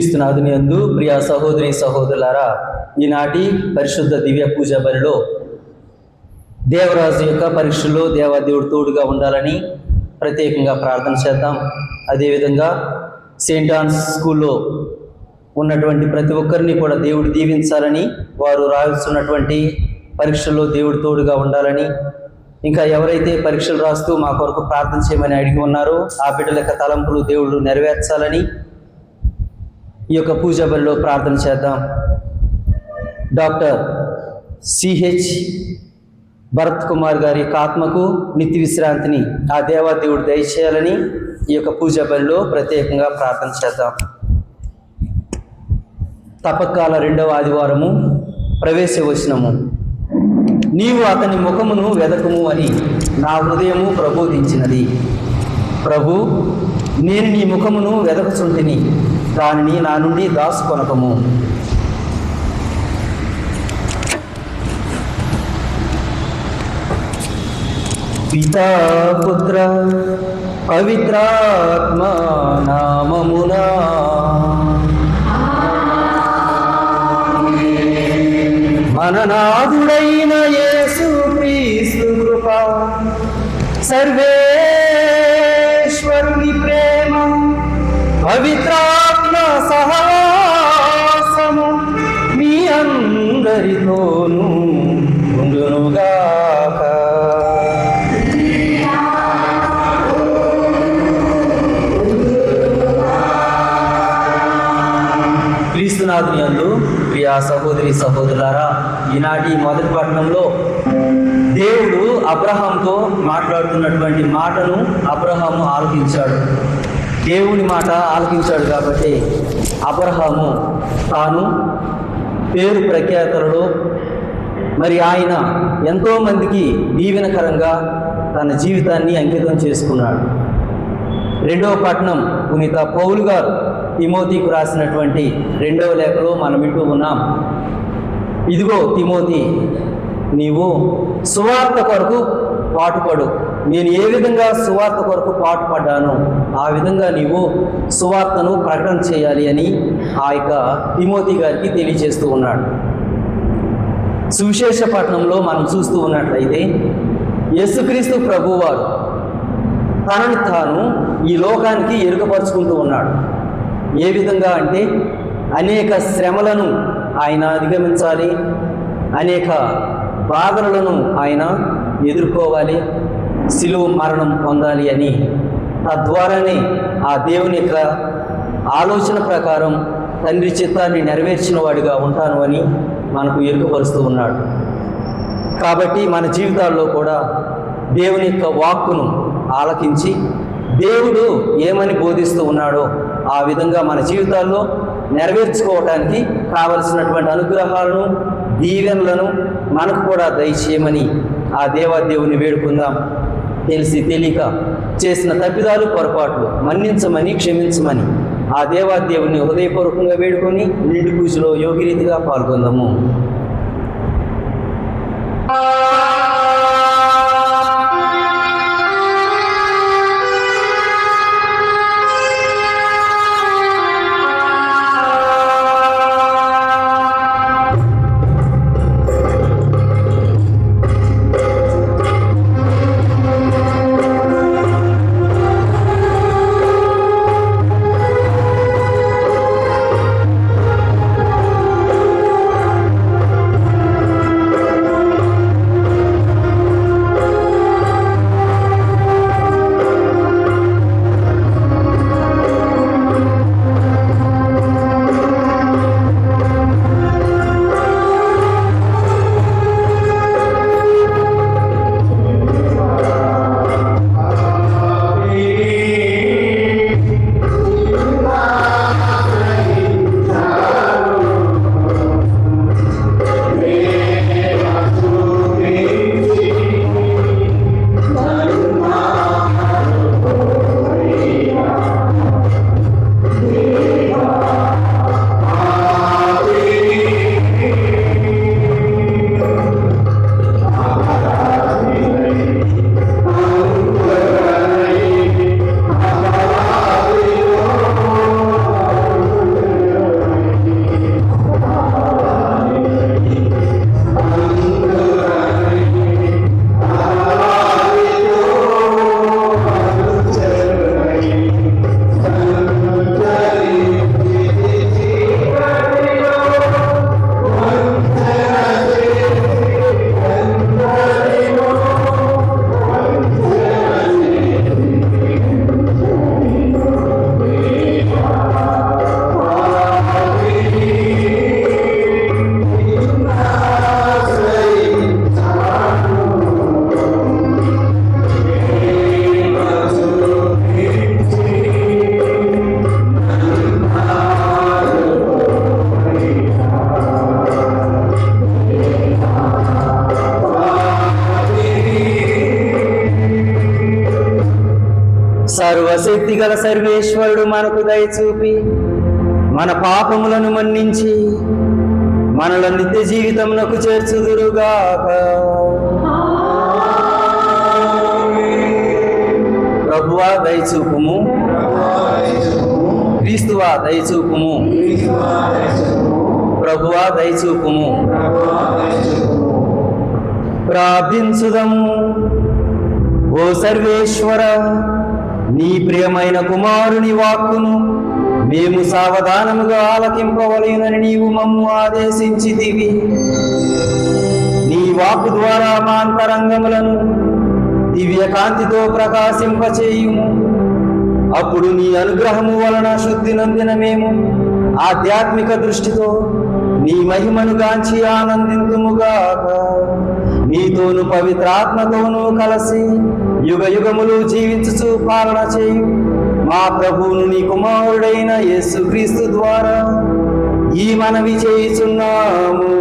క్రీస్తునాథుని యందు ప్రియ సహోదరి సహోదరులారా, ఈనాటి పరిశుద్ధ దివ్య పూజ బలిలో దేవరాజు యొక్క పరీక్షల్లో దేవాదేవుడు తోడుగా ఉండాలని ప్రత్యేకంగా ప్రార్థన చేద్దాం. అదేవిధంగా సెయింట్ ఆన్స్ స్కూల్లో ఉన్నటువంటి ప్రతి ఒక్కరిని కూడా దేవుడు దీవించాలని, వారు రాస్తున్నటువంటి పరీక్షల్లో దేవుడు తోడుగా ఉండాలని, ఇంకా ఎవరైతే పరీక్షలు రాస్తూ మా కొరకు ప్రార్థన చేయమని అడిగి ఉన్నారో ఆ బిడ్డల యొక్క తలంపులు దేవుడు నెరవేర్చాలని ఈ యొక్క పూజ బలిలో ప్రార్థన చేద్దాం. డాక్టర్ సిహెచ్ భరత్ కుమార్ గారి యొక్క ఆత్మకు నిత్య విశ్రాంతిని ఆ దేవాదేవుడు దయచేయాలని ఈ యొక్క పూజ బలిలో ప్రత్యేకంగా ప్రార్థన చేద్దాం. తపకాల 2వ ఆదివారము ప్రవేశ వచనము. నీవు అతని ముఖమును వెదకము అని నా హృదయము ప్రబోధించినది. ప్రభు, నేను నీ ముఖమును వెదకుచుంటిని, దానిని నా నుండి దాచుకొనకము. పితా పుత్ర పవిత్రాత్మ నామమునా మననాథుడైన యేసు క్రీస్తు కృప, సర్వేశ్వరుని ప్రేమ, పవిత్రాత్మ సహవాసము మీ అందరితోనూ ఉండునుగాక. క్రీస్తునాథుని యందు ప్రియ సహోదరి సహోదరులారా, ఈనాటి మొదటి పట్టణంలో దేవుడు అబ్రహాంతో మాట్లాడుతున్నటువంటి మాటను అబ్రహాము ఆలకించాడు. దేవుని మాట ఆలకించాడు కాబట్టి అబ్రహాము తాను పేరు ప్రఖ్యాతలలో మరి ఆయన ఎంతోమందికి దీవెనకరంగా తన జీవితాన్ని అంకితం చేసుకున్నాడు. 2వ పట్టణం పునీత పౌలు గారు తిమోతికి రాసినటువంటి 2వ లేఖలో మనం వింటూ ఉన్నాం. ఇదిగో తిమోతి, నీవు సువార్త కొరకు పాటుపడు. నేను ఏ విధంగా సువార్త కొరకు పాటుపడ్డానో ఆ విధంగా నీవు సువార్తను ప్రకటన చేయాలి అని ఆ యొక్క తిమోతి గారికి తెలియజేస్తూ ఉన్నాడు. సువిశేష పట్టణంలో మనం చూస్తూ ఉన్నట్లయితే యేసుక్రీస్తు ప్రభువారు తనని తాను ఈ లోకానికి ఎరుకపరుచుకుంటూ ఉన్నాడు. ఏ విధంగా అంటే అనేక శ్రమలను ఆయన అధిగమించాలి, అనేక బాధలను ఆయన ఎదుర్కోవాలి, శిలువ మరణం పొందాలి అని తద్వారానే ఆ దేవుని యొక్క ఆలోచన ప్రకారం తండ్రి చిత్తాన్ని నెరవేర్చిన వాడిగా ఉంటాను అని మనకు ఎరుకపరుస్తూ ఉన్నాడు. కాబట్టి మన జీవితాల్లో కూడా దేవుని యొక్క వాక్కును ఆలకించి దేవుడు ఏమని బోధిస్తూ ఉన్నాడో ఆ విధంగా మన జీవితాల్లో నెరవేర్చుకోవటానికి కావలసినటువంటి అనుగ్రహాలను, దీవెనలను మనకు కూడా దయచేయమని ఆ దేవాదేవుని వేడుకుందాం. తెలిసి తెలియక చేసిన తప్పిదాలు, పొరపాట్లు మన్నించమని, క్షమించమని ఆ దేవాదేవుని హృదయపూర్వకంగా వేడుకొని నిండు పూజలో యోగిరీతిగా పాల్గొందాము. గల సర్వేశ్వరుడు మనకు దయచూపి మన పాపములను మన్నించి మనల నిత్య జీవితమునకు చేర్చుదురుగాక. ప్రభువా దయచూపుము, క్రీస్తువా దయచూపుము, ప్రభువా దయచూపుము. ప్రార్థించుదము. ఓ సర్వేశ్వర, నీ ప్రియమైన కుమారుని వాక్కును మేము సావధానముగా ఆలకింపవలెనని నీవు మమ్ము ఆదేశించితివి. నీ వాక్కు ద్వారా మా అంతరంగములను దివ్య కాంతితో ప్రకాశింపచేయుము. అప్పుడు నీ అనుగ్రహము వలన శుద్ధి నొందిన మేము ఆధ్యాత్మిక దృష్టితో నీ మహిమను గాంచి ఆనందింతుముగాక. నీతోను పవిత్రాత్మతోనూ కలిసి యుగ యుగములు జీవించుచు పాలన చేయు మా ప్రభువును నీ కుమారుడైన యేసుక్రీస్తు ద్వారా ఈ మనవి చేయుచున్నాము.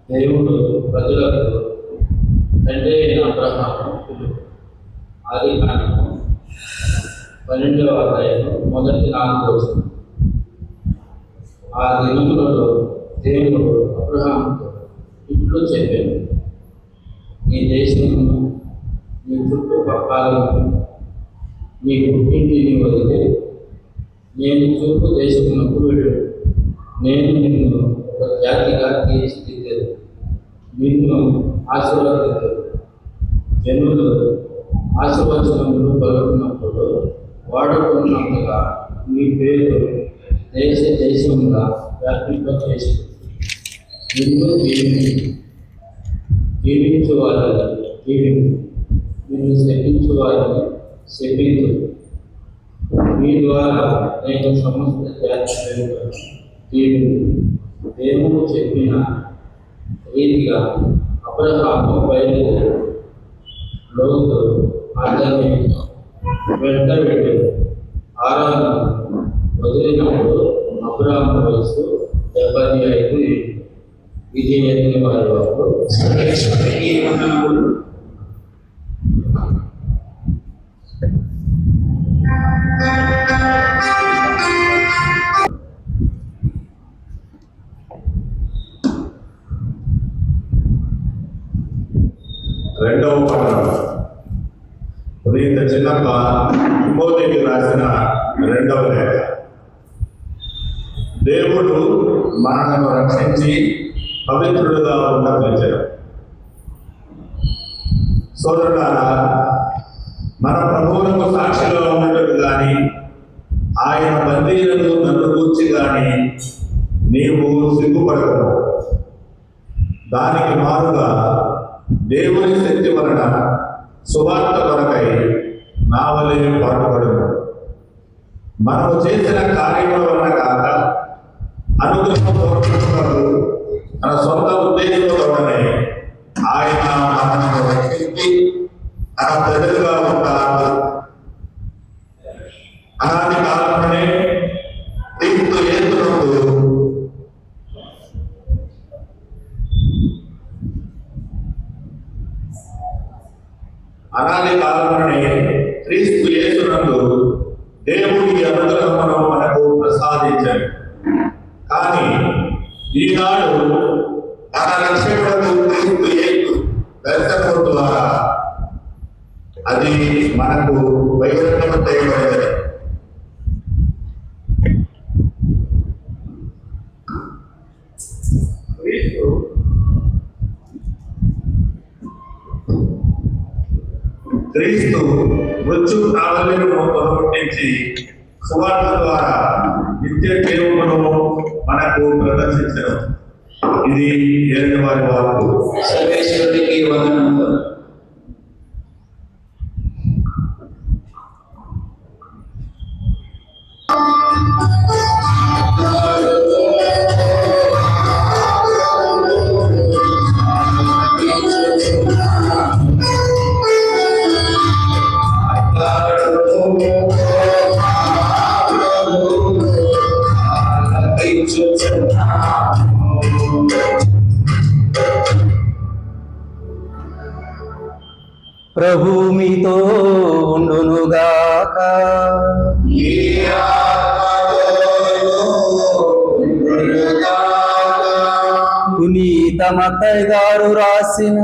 దేవుడు ప్రజలకు తండ్రి అయిన అబ్రహాము ఆదికాండము 12వ అధ్యాయం మొదటి 4 వచనం. ఆ దినములలో దేవుడు అబ్రహాముతో ఇట్లు చెప్పాడు, నీ దేశమును, నీ చుట్టుపక్కలను, నీ పుట్టింటిని వదిలి నేను చూపు దేశమునకు వెళ్ళు. నేను నిన్ను ఒక జాతిగా తీర్చిదిద్దేది, నిన్ను ఆశీర్వదిద్దేది. జనులు ఆశీర్వచనములు పలుకున్నప్పుడు వాడుకున్నట్టుగా నీ పేరు దేశముగా వ్యాపింపచేసి నిన్ను జీవించు వారిని జీవించు, నిన్ను శపించు వారిని శపించు. మీ ద్వారా నేను సమస్త జాతి దేవుడు చెప్పిన రీతిగా అబ్రహాము బయలుదేరి లోతు అతన్ని వెంటబెట్టి హారాను వదిలినప్పుడు అబ్రహాము వయసు 75 ఏళ్ళు. ఇది ఎన్ని వారి వరకు రెండవ పట్టణం పునీత చిన్నప్ప తిమోతికి రాసిన రెండవ లేఖ. దేవుడు మనలను రక్షించి పవిత్రుడుగా ఉండగలిచారు. సోదరులారా, మన ప్రభువులకు సాక్షిగా ఉన్నట్టు కానీ ఆయన బందీలను నన్ను కూర్చి కానీ నీవు సిగ్గుపడకు. దానికి మారుగా దేవుని శక్తి వలన సువార్త కొరకై నా వలె పాటుపడము. మనము చేసిన కార్యముల వలన కాక అనుగ్రహపూర్వకములకు తన సొంత ఉద్దేశంతో వలనే ఆయన మనను రక్షించి తన ప్రజలుగా ఉంటారు. అనాది కాలంలోనే క్రీస్తు యేసునందు క్రీస్తు యేసునందు దేవుడి అనుగ్రహమును మనకు ప్రసాదించాడు. కానీ ఈనాడు మన రక్షకుడు క్రీస్తు యేసు దర్శనం ద్వారా అది మనకు బహిరంగం చేయబడింది. క్రీస్తు మృత్యు ప్రాబల్యము తొలగించి సువార్త ద్వారా నిత్య జీవమును మనకు ప్రదర్శించడం. ఇది ఏలిన వారి వాక్కు. సర్వేశ్వరుడికి వందనములు. ప్రభు మీతో ఉండునుగాక. పునీత మత్తయి గారు రాసిన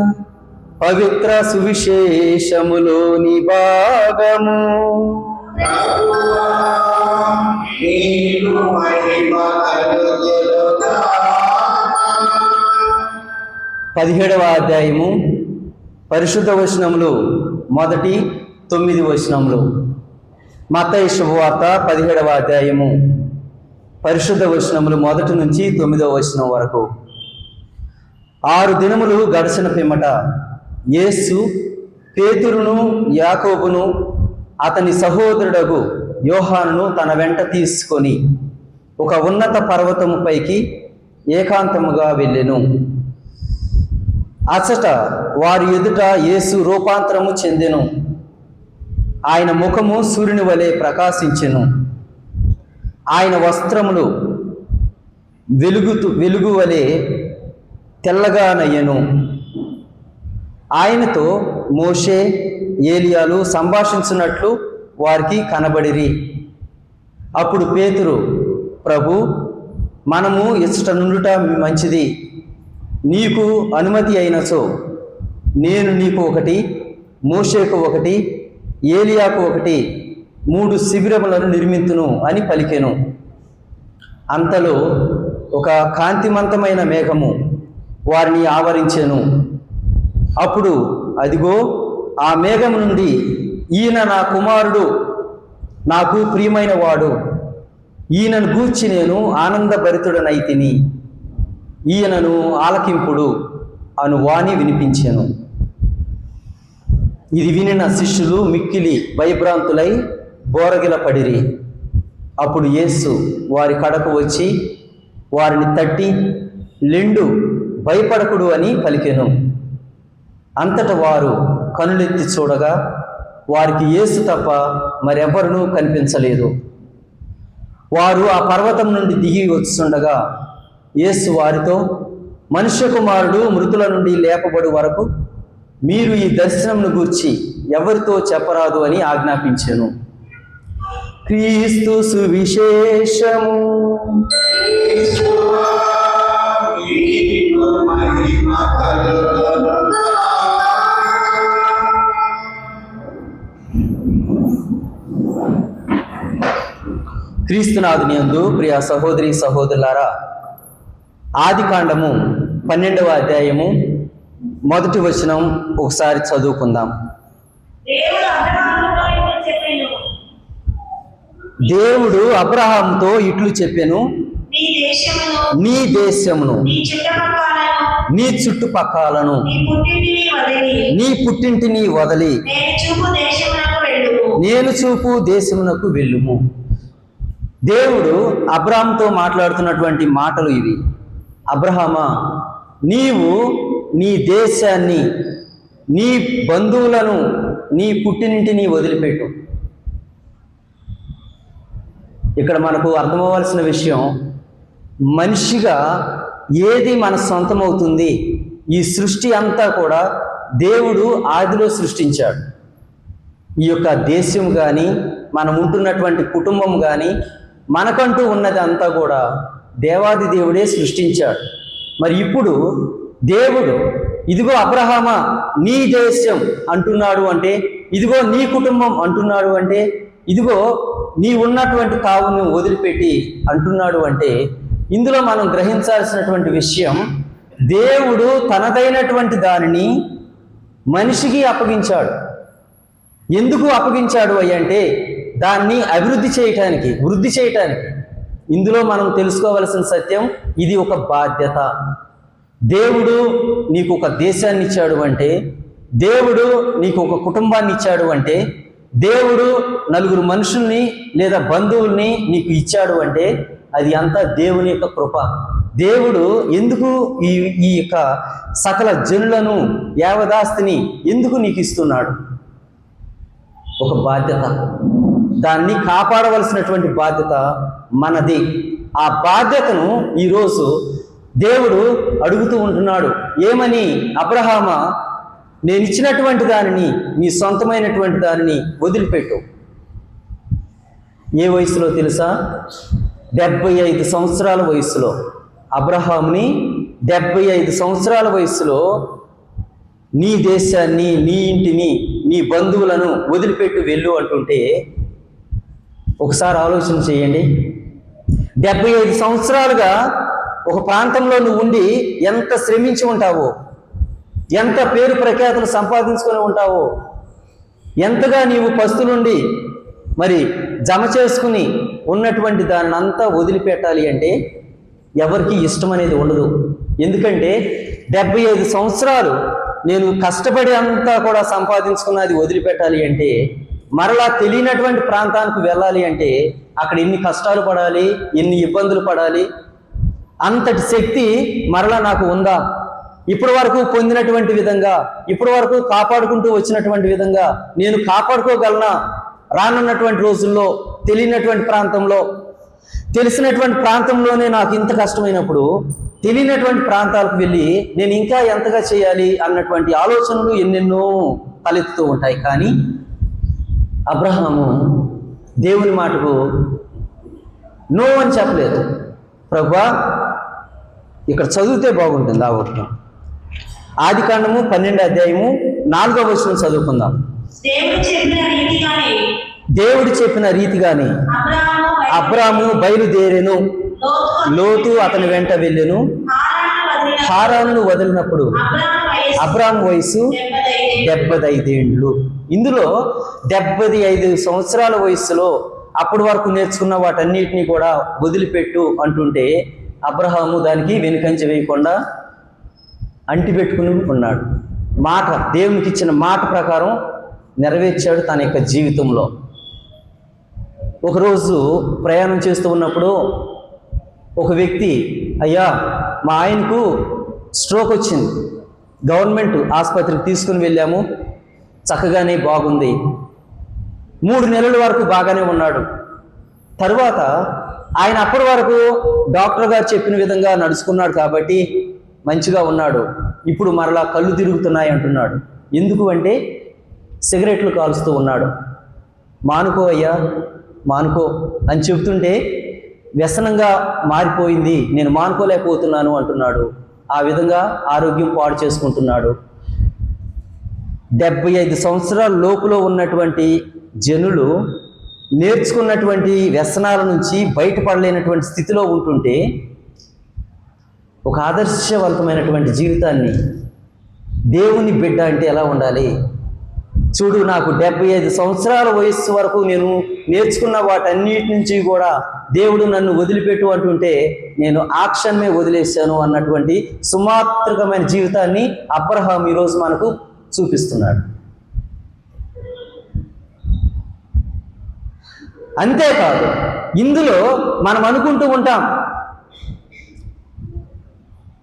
పవిత్ర సువిశేషములోని భాగము. 17వ అధ్యాయము పరిశుద్ధ వచనములు 1-9 వచనములు. మత్తయి శుభవార్త 17వ అధ్యాయము పరిశుద్ధ వచనములు 1 నుంచి 9వ వచనం వరకు. 6 దినములు గడిచిన పిమ్మట యేసు పేతురును, యాకోబును, అతని సహోదరుడగు యోహానును తన వెంట తీసుకొని ఒక ఉన్నత పర్వతము పైకి ఏకాంతముగా వెళ్ళెను. అచట వారి ఎదుట యేసు రూపాంతరము చెందెను. ఆయన ముఖము సూర్యుని వలె ప్రకాశించెను. ఆయన వస్త్రములు వెలుగు వలె తెల్లగా నయ్యెను. ఆయనతో మోషే, ఏలియాలు సంభాషించున్నట్లు వారికి కనబడిరి. అప్పుడు పేతురు, ప్రభు, మనము ఇచ్చట నుండుట మంచిది. నీకు అనుమతి అయినచో నేను నీకు ఒకటి, మోషేకు ఒకటి, ఏలియాకు ఒకటి 3 శిబిరములను నిర్మింతును అని పలికెను. అంతలో ఒక కాంతిమంతమైన మేఘము వారిని ఆవరించెను. అప్పుడు అదిగో, ఆ మేఘం నుండి, ఈయన నా కుమారుడు, నాకు ప్రియమైన వాడు, ఈయనను గూర్చి నేను ఆనందభరితుడనైతిని, ఈయనను ఆలకింపుడు అను వాణి వినిపించెను. ఇది వినిన శిష్యులు మిక్కిలి భయభ్రాంతులై బోరగిల పడిరి. అప్పుడు యేసు వారి కడకు వచ్చి వారిని తట్టి, లెండు, భయపడకుడు అని పలికెను. అంతట వారు కనులెత్తి చూడగా వారికి యేసు తప్ప మరెవ్వరునూ కనిపించలేదు. వారు ఆ పర్వతం నుండి దిగి వచ్చుండగా యేసు వారితో, మనుష్య కుమారుడు మృతుల నుండి లేపబడు వరకు మీరు ఈ దర్శనంను గూర్చి ఎవరితో చెప్పరాదు అని ఆజ్ఞాపించెను. క్రీస్తు సువిశేషము. క్రీస్తునాథుని యందు ప్రియ సహోదరి సహోదరులారా, ఆదికాండము 12వ అధ్యాయము 1 వచనం ఒకసారి చదువుకుందాం. దేవుడు అబ్రహాముతో ఇట్లు చెప్పెను, నీ దేశమును, నీ చుట్టుపక్కలను, నీ పుట్టింటిని వదలి నేను చూపు దేశమునకు వెళ్ళుము. దేవుడు అబ్రహాముతో మాట్లాడుతున్నటువంటి మాటలు ఇవి. అబ్రహామా, నీవు నీ దేశాన్ని, నీ బంధువులను, నీ పుట్టినింటిని వదిలిపెట్టు. ఇక్కడ మనకు అర్థమవలసిన విషయం, మనిషిగా ఏది మన సొంతమవుతుంది? ఈ సృష్టి అంతా కూడా దేవుడు ఆదిలో సృష్టించాడు. ఈ యొక్క దేశం కానీ, మనం ఉంటున్నటువంటి కుటుంబం కానీ, మనకంటూ ఉన్నది అంతా కూడా దేవాది దేవుడే సృష్టించాడు. మరి ఇప్పుడు దేవుడు ఇదిగో అబ్రహామా నీ దేశం అంటున్నాడు అంటే, ఇదిగో నీ కుటుంబం అంటున్నాడు అంటే, ఇదిగో నీ ఉన్నటువంటి తావును వదిలిపెట్టి అంటున్నాడు అంటే, ఇందులో మనం గ్రహించాల్సినటువంటి విషయం, దేవుడు తనదైనటువంటి దానిని మనిషికి అప్పగించాడు. ఎందుకు అప్పగించాడు అంటే, దాన్ని అభివృద్ధి చేయటానికి, వృద్ధి చేయటానికి. ఇందులో మనం తెలుసుకోవలసిన సత్యం, ఇది ఒక బాధ్యత. దేవుడు నీకు ఒక దేశాన్ని ఇచ్చాడు అంటే, దేవుడు నీకు ఒక కుటుంబాన్ని ఇచ్చాడు అంటే, దేవుడు నలుగురు మనుషుల్ని లేదా బంధువుల్ని నీకు ఇచ్చాడు అంటే, అది అంతా దేవుని యొక్క కృప. దేవుడు ఎందుకు ఈ యొక్క సకల జనులను, యావదాస్తిని ఎందుకు నీకు ఇస్తున్నాడు? ఒక బాధ్యత. దాన్ని కాపాడవలసినటువంటి బాధ్యత మనది. ఆ బాధ్యతను ఈరోజు దేవుడు అడుగుతూ ఉంటున్నాడు. ఏమని? అబ్రహామా, నేను ఇచ్చినటువంటి దానిని, నీ సొంతమైనటువంటి దానిని వదిలిపెట్టు. ఏ వయసులో తెలుసా? 75 సంవత్సరాల వయసులో. అబ్రహాముని 75 సంవత్సరాల వయసులో నీ దేశాన్ని, నీ ఇంటిని, నీ బంధువులను వదిలిపెట్టు వెళ్ళు అంటుంటే ఒకసారి ఆలోచన చేయండి. 75 సంవత్సరాలుగా ఒక ప్రాంతంలో నువ్వు ఉండి ఎంత శ్రమించి ఉంటావో, ఎంత పేరు ప్రఖ్యాతులు సంపాదించుకొని ఉంటావో, ఎంతగా నీవు పస్తులుండి మరి జమ చేసుకుని ఉన్నటువంటి దాన్ని అంతా వదిలిపెట్టాలి అంటే ఎవరికి ఇష్టం అనేది ఉండదు. ఎందుకంటే 75 సంవత్సరాలు నేను కష్టపడి అంతా కూడా సంపాదించుకున్నది వదిలిపెట్టాలి అంటే, మరలా తెలియనటువంటి ప్రాంతానికి వెళ్ళాలి అంటే అక్కడ ఎన్ని కష్టాలు పడాలి, ఎన్ని ఇబ్బందులు పడాలి. అంతటి శక్తి మరలా నాకు ఉందా? ఇప్పటి వరకు పొందినటువంటి విధంగా, ఇప్పటి వరకు కాపాడుకుంటూ వచ్చినటువంటి విధంగా నేను కాపాడుకోగలనా? రానున్నటువంటి రోజుల్లో తెలియనటువంటి ప్రాంతంలో, తెలిసినటువంటి ప్రాంతంలోనే నాకు ఇంత కష్టమైనప్పుడు తెలియనటువంటి ప్రాంతాలకు వెళ్ళి నేను ఇంకా ఎంతగా చేయాలి అన్నటువంటి ఆలోచనలు ఎన్నెన్నో తలెత్తుతూ ఉంటాయి. కానీ అబ్రహాము దేవుని మాటకు నో అని చెప్పలేదు. ప్రభువా, ఇక్కడ చదివితే బాగుంటుంది. ఆ ఒకటి ఆదికాండము 12వ అధ్యాయము 4వ వచనం చదువుకుందాం. దేవుడు చెప్పిన రీతిగానే అబ్రాము బయలుదేరెను, లోతు అతని వెంట వెళ్ళెను. హారాను వదిలినప్పుడు అబ్రాము వయసు 75 ఏండ్లు. ఇందులో 75 సంవత్సరాల వయసులో అప్పటి వరకు నేర్చుకున్న వాటన్నిటినీ కూడా వదిలిపెట్టు అంటుంటే అబ్రహాము దానికి వెనుకంజ వేయకుండా అంటిపెట్టుకుని ఉన్నాడు. మాట, దేవునికి ఇచ్చిన మాట ప్రకారం నెరవేర్చాడు తన యొక్క జీవితంలో. ఒకరోజు ప్రయాణం చేస్తూ ఉన్నప్పుడు ఒక వ్యక్తి, అయ్యా మా ఆయనకు స్ట్రోక్ వచ్చింది, గవర్నమెంట్ ఆసుపత్రికి తీసుకుని వెళ్ళాము, చక్కగానే బాగుంది, 3 నెలల వరకు బాగానే ఉన్నాడు. తరువాత ఆయన అప్పటి వరకు డాక్టర్ గారు చెప్పిన విధంగా నడుచుకున్నాడు కాబట్టి మంచిగా ఉన్నాడు. ఇప్పుడు మరలా కళ్ళు తిరుగుతున్నాయి అంటున్నాడు. ఎందుకు అంటే సిగరెట్లు కాలుస్తూ ఉన్నాడు. మానుకో అయ్యా, మానుకో అని చెప్తుంటే వ్యసనంగా మారిపోయింది, నేను మానుకోలేకపోతున్నాను అంటున్నాడు. ఆ విధంగా ఆరోగ్యం పాడు చేసుకుంటున్నాడు. 75 సంవత్సరాల లోపులో ఉన్నటువంటి జనులు నేర్చుకున్నటువంటి వ్యసనాల నుంచి బయటపడలేనటువంటి స్థితిలో ఉంటుంటే ఒక ఆదర్శవంతమైనటువంటి జీవితాన్ని దేవుని బిడ్డ అంటే ఎలా ఉండాలి? చూడు, నాకు 75 సంవత్సరాల వయస్సు వరకు నేను నేర్చుకున్న వాటన్నిటి నుంచి కూడా దేవుడు నన్ను వదిలిపెట్టు అంటుంటే నేను ఆ క్షణమే వదిలేశాను అన్నటువంటి సుమాత్రకమైన జీవితాన్ని అబ్రహాం ఈరోజు మనకు చూపిస్తున్నాడు. అంతేకాదు, ఇందులో మనం అనుకుంటూ ఉంటాం,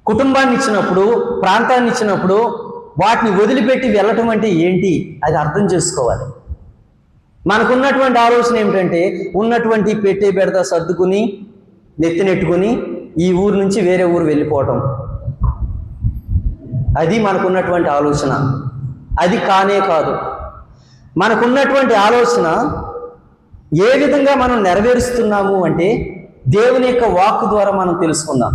కుటుంబాన్ని ఇచ్చినప్పుడు, ప్రాంతాన్ని ఇచ్చినప్పుడు వాటిని వదిలిపెట్టి వెళ్ళటం అంటే ఏంటి? అది అర్థం చేసుకోవాలి. మనకున్నటువంటి ఆలోచన ఏమిటంటే ఉన్నటువంటి పెట్టే బెడద సర్దుకుని నెత్తినెట్టుకుని ఈ ఊరు నుంచి వేరే ఊరు వెళ్ళిపోవటం. అది మనకున్నటువంటి ఆలోచన. అది కానే కాదు. మనకున్నటువంటి ఆలోచన ఏ విధంగా మనం నెరవేరుస్తున్నాము అంటే దేవుని యొక్క వాక్కు ద్వారా మనం తెలుసుకుందాం.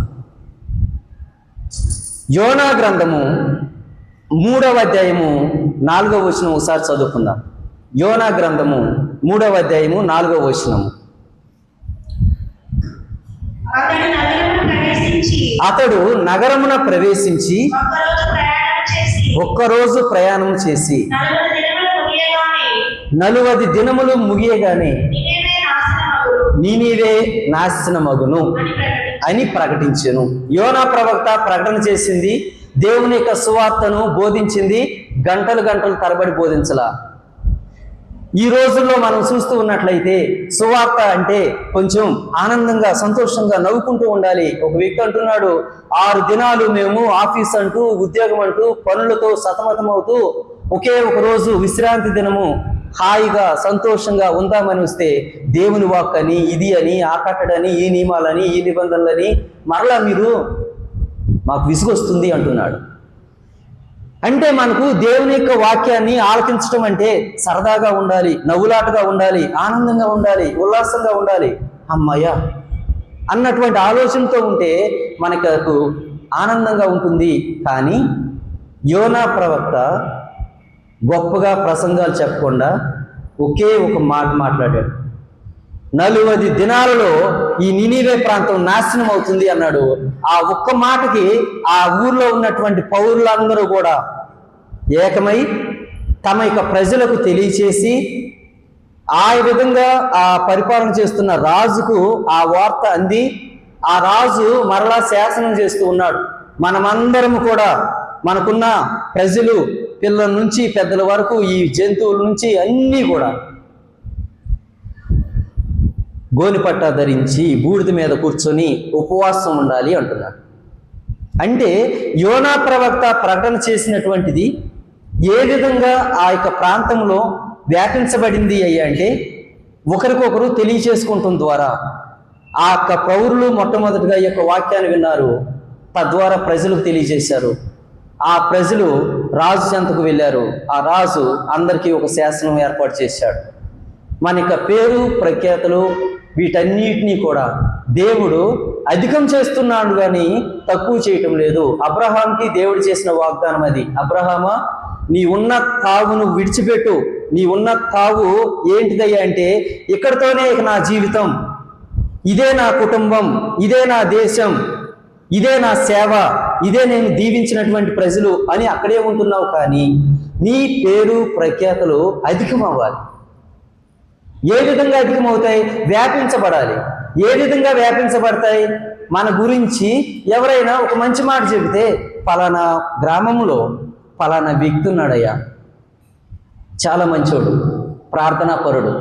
యోనా గ్రంథము 3వ అధ్యాయము 4వ వచనం ఒకసారి చదువుకుందాం. యోనా గ్రంథము 3వ అధ్యాయము 4వ వచనము. అతడు నగరమున ప్రవేశించి ఒక్కరోజు ప్రయాణం చేసి 40 దినములు ముగియగానే నీనివే నాశనమగును అని ప్రకటించెను. యోనా ప్రవక్త ప్రకటన చేసింది, దేవుని యొక్క సువార్తను బోధించింది, గంటలు తరబడి బోధించలా. ఈ రోజుల్లో మనం చూస్తూ ఉన్నట్లయితే సువార్త అంటే కొంచెం ఆనందంగా, సంతోషంగా, నవ్వుకుంటూ ఉండాలి. ఒక వ్యక్తి అంటున్నాడు, 6 దినాలు మేము ఆఫీస్ అంటూ, ఉద్యోగం అంటూ, పనులతో సతమతమవుతూ ఒకే ఒక రోజు విశ్రాంతి దినము హాయిగా సంతోషంగా ఉందామని వస్తే దేవుని వాక్ అని, ఇది అని, ఆ కట్టడని, ఈ నియమాలని, ఈ నిబంధనలని మరలా మీరు మాకు విసుగొస్తుంది అంటున్నాడు. అంటే మనకు దేవుని యొక్క వాక్యాన్ని ఆలకించడం అంటే సరదాగా ఉండాలి, నవ్వులాటగా ఉండాలి, ఆనందంగా ఉండాలి, ఉల్లాసంగా ఉండాలి, అమ్మయ్య అన్నటువంటి ఆలోచనతో ఉంటే మనకు ఆనందంగా ఉంటుంది. కానీ యోనా ప్రవక్త గొప్పగా ప్రసంగాలు చెప్పకుండా ఒకే ఒక మాట మాట్లాడాడు. 40 దినాలలో ఈ నినివే ప్రాంతం నాశనం అవుతుంది అన్నాడు. ఆ ఒక్క మాటకి ఆ ఊర్లో ఉన్నటువంటి పౌరులందరూ కూడా ఏకమై తమ యొక్క ప్రజలకు తెలియచేసి ఆ విధంగా ఆ పరిపాలన చేస్తున్న రాజుకు ఆ వార్త అంది. ఆ రాజు మరలా శాసనం చేస్తూ ఉన్నాడు. మనమందరము కూడా మనకున్న ప్రజలు, పిల్లల నుంచి పెద్దల వరకు, ఈ జంతువుల నుంచి అన్నీ కూడా గోనిపట్ట ధరించి బూడిద మీద కూర్చొని ఉపవాసం ఉండాలి అంటున్నాడు. అంటే యోనా ప్రవక్త ప్రకటన చేసినటువంటిది ఏ విధంగా ఆ యొక్క ప్రాంతంలో వ్యాపించబడింది అంటే ఒకరికొకరు తెలియచేసుకుంటం ద్వారా ఆ యొక్క పౌరులు మొట్టమొదటిగా ఈ యొక్క వాక్యాన్ని విన్నారు. తద్వారా ప్రజలకు తెలియజేశారు. ఆ ప్రజలు రాజు చెంతకు వెళ్ళారు. ఆ రాజు అందరికీ ఒక శాసనం ఏర్పాటు చేశాడు. మన యొక్క పేరు ప్రఖ్యాతలు వీటన్నిటినీ కూడా దేవుడు అధికం చేస్తున్నాడు కానీ తక్కువ చేయటం లేదు. అబ్రహాంకి దేవుడు చేసిన వాగ్దానం అది. అబ్రహామా, నీ ఉన్న తావును విడిచిపెట్టు. నీ ఉన్న తావు ఏంటిదయ్యా అంటే ఇక్కడితోనే ఇక నా జీవితం, ఇదే నా కుటుంబం, ఇదే నా దేశం, ఇదే నా సేవ, ఇదే నేను దీవించినటువంటి ప్రజలు అని అక్కడే ఉంటున్నావు. కానీ నీ పేరు ప్రఖ్యాతలు అధికం అవ్వాలి. ఏ విధంగా అధికమవుతాయి? వ్యాపించబడాలి. ఏ విధంగా వ్యాపించబడతాయి? మన గురించి ఎవరైనా ఒక మంచి మాట చెబితే, పలానా గ్రామంలో పలానా వ్యక్తి ఉన్నాడయ్యా, చాలా మంచోడు, ప్రార్థనాపరుడు,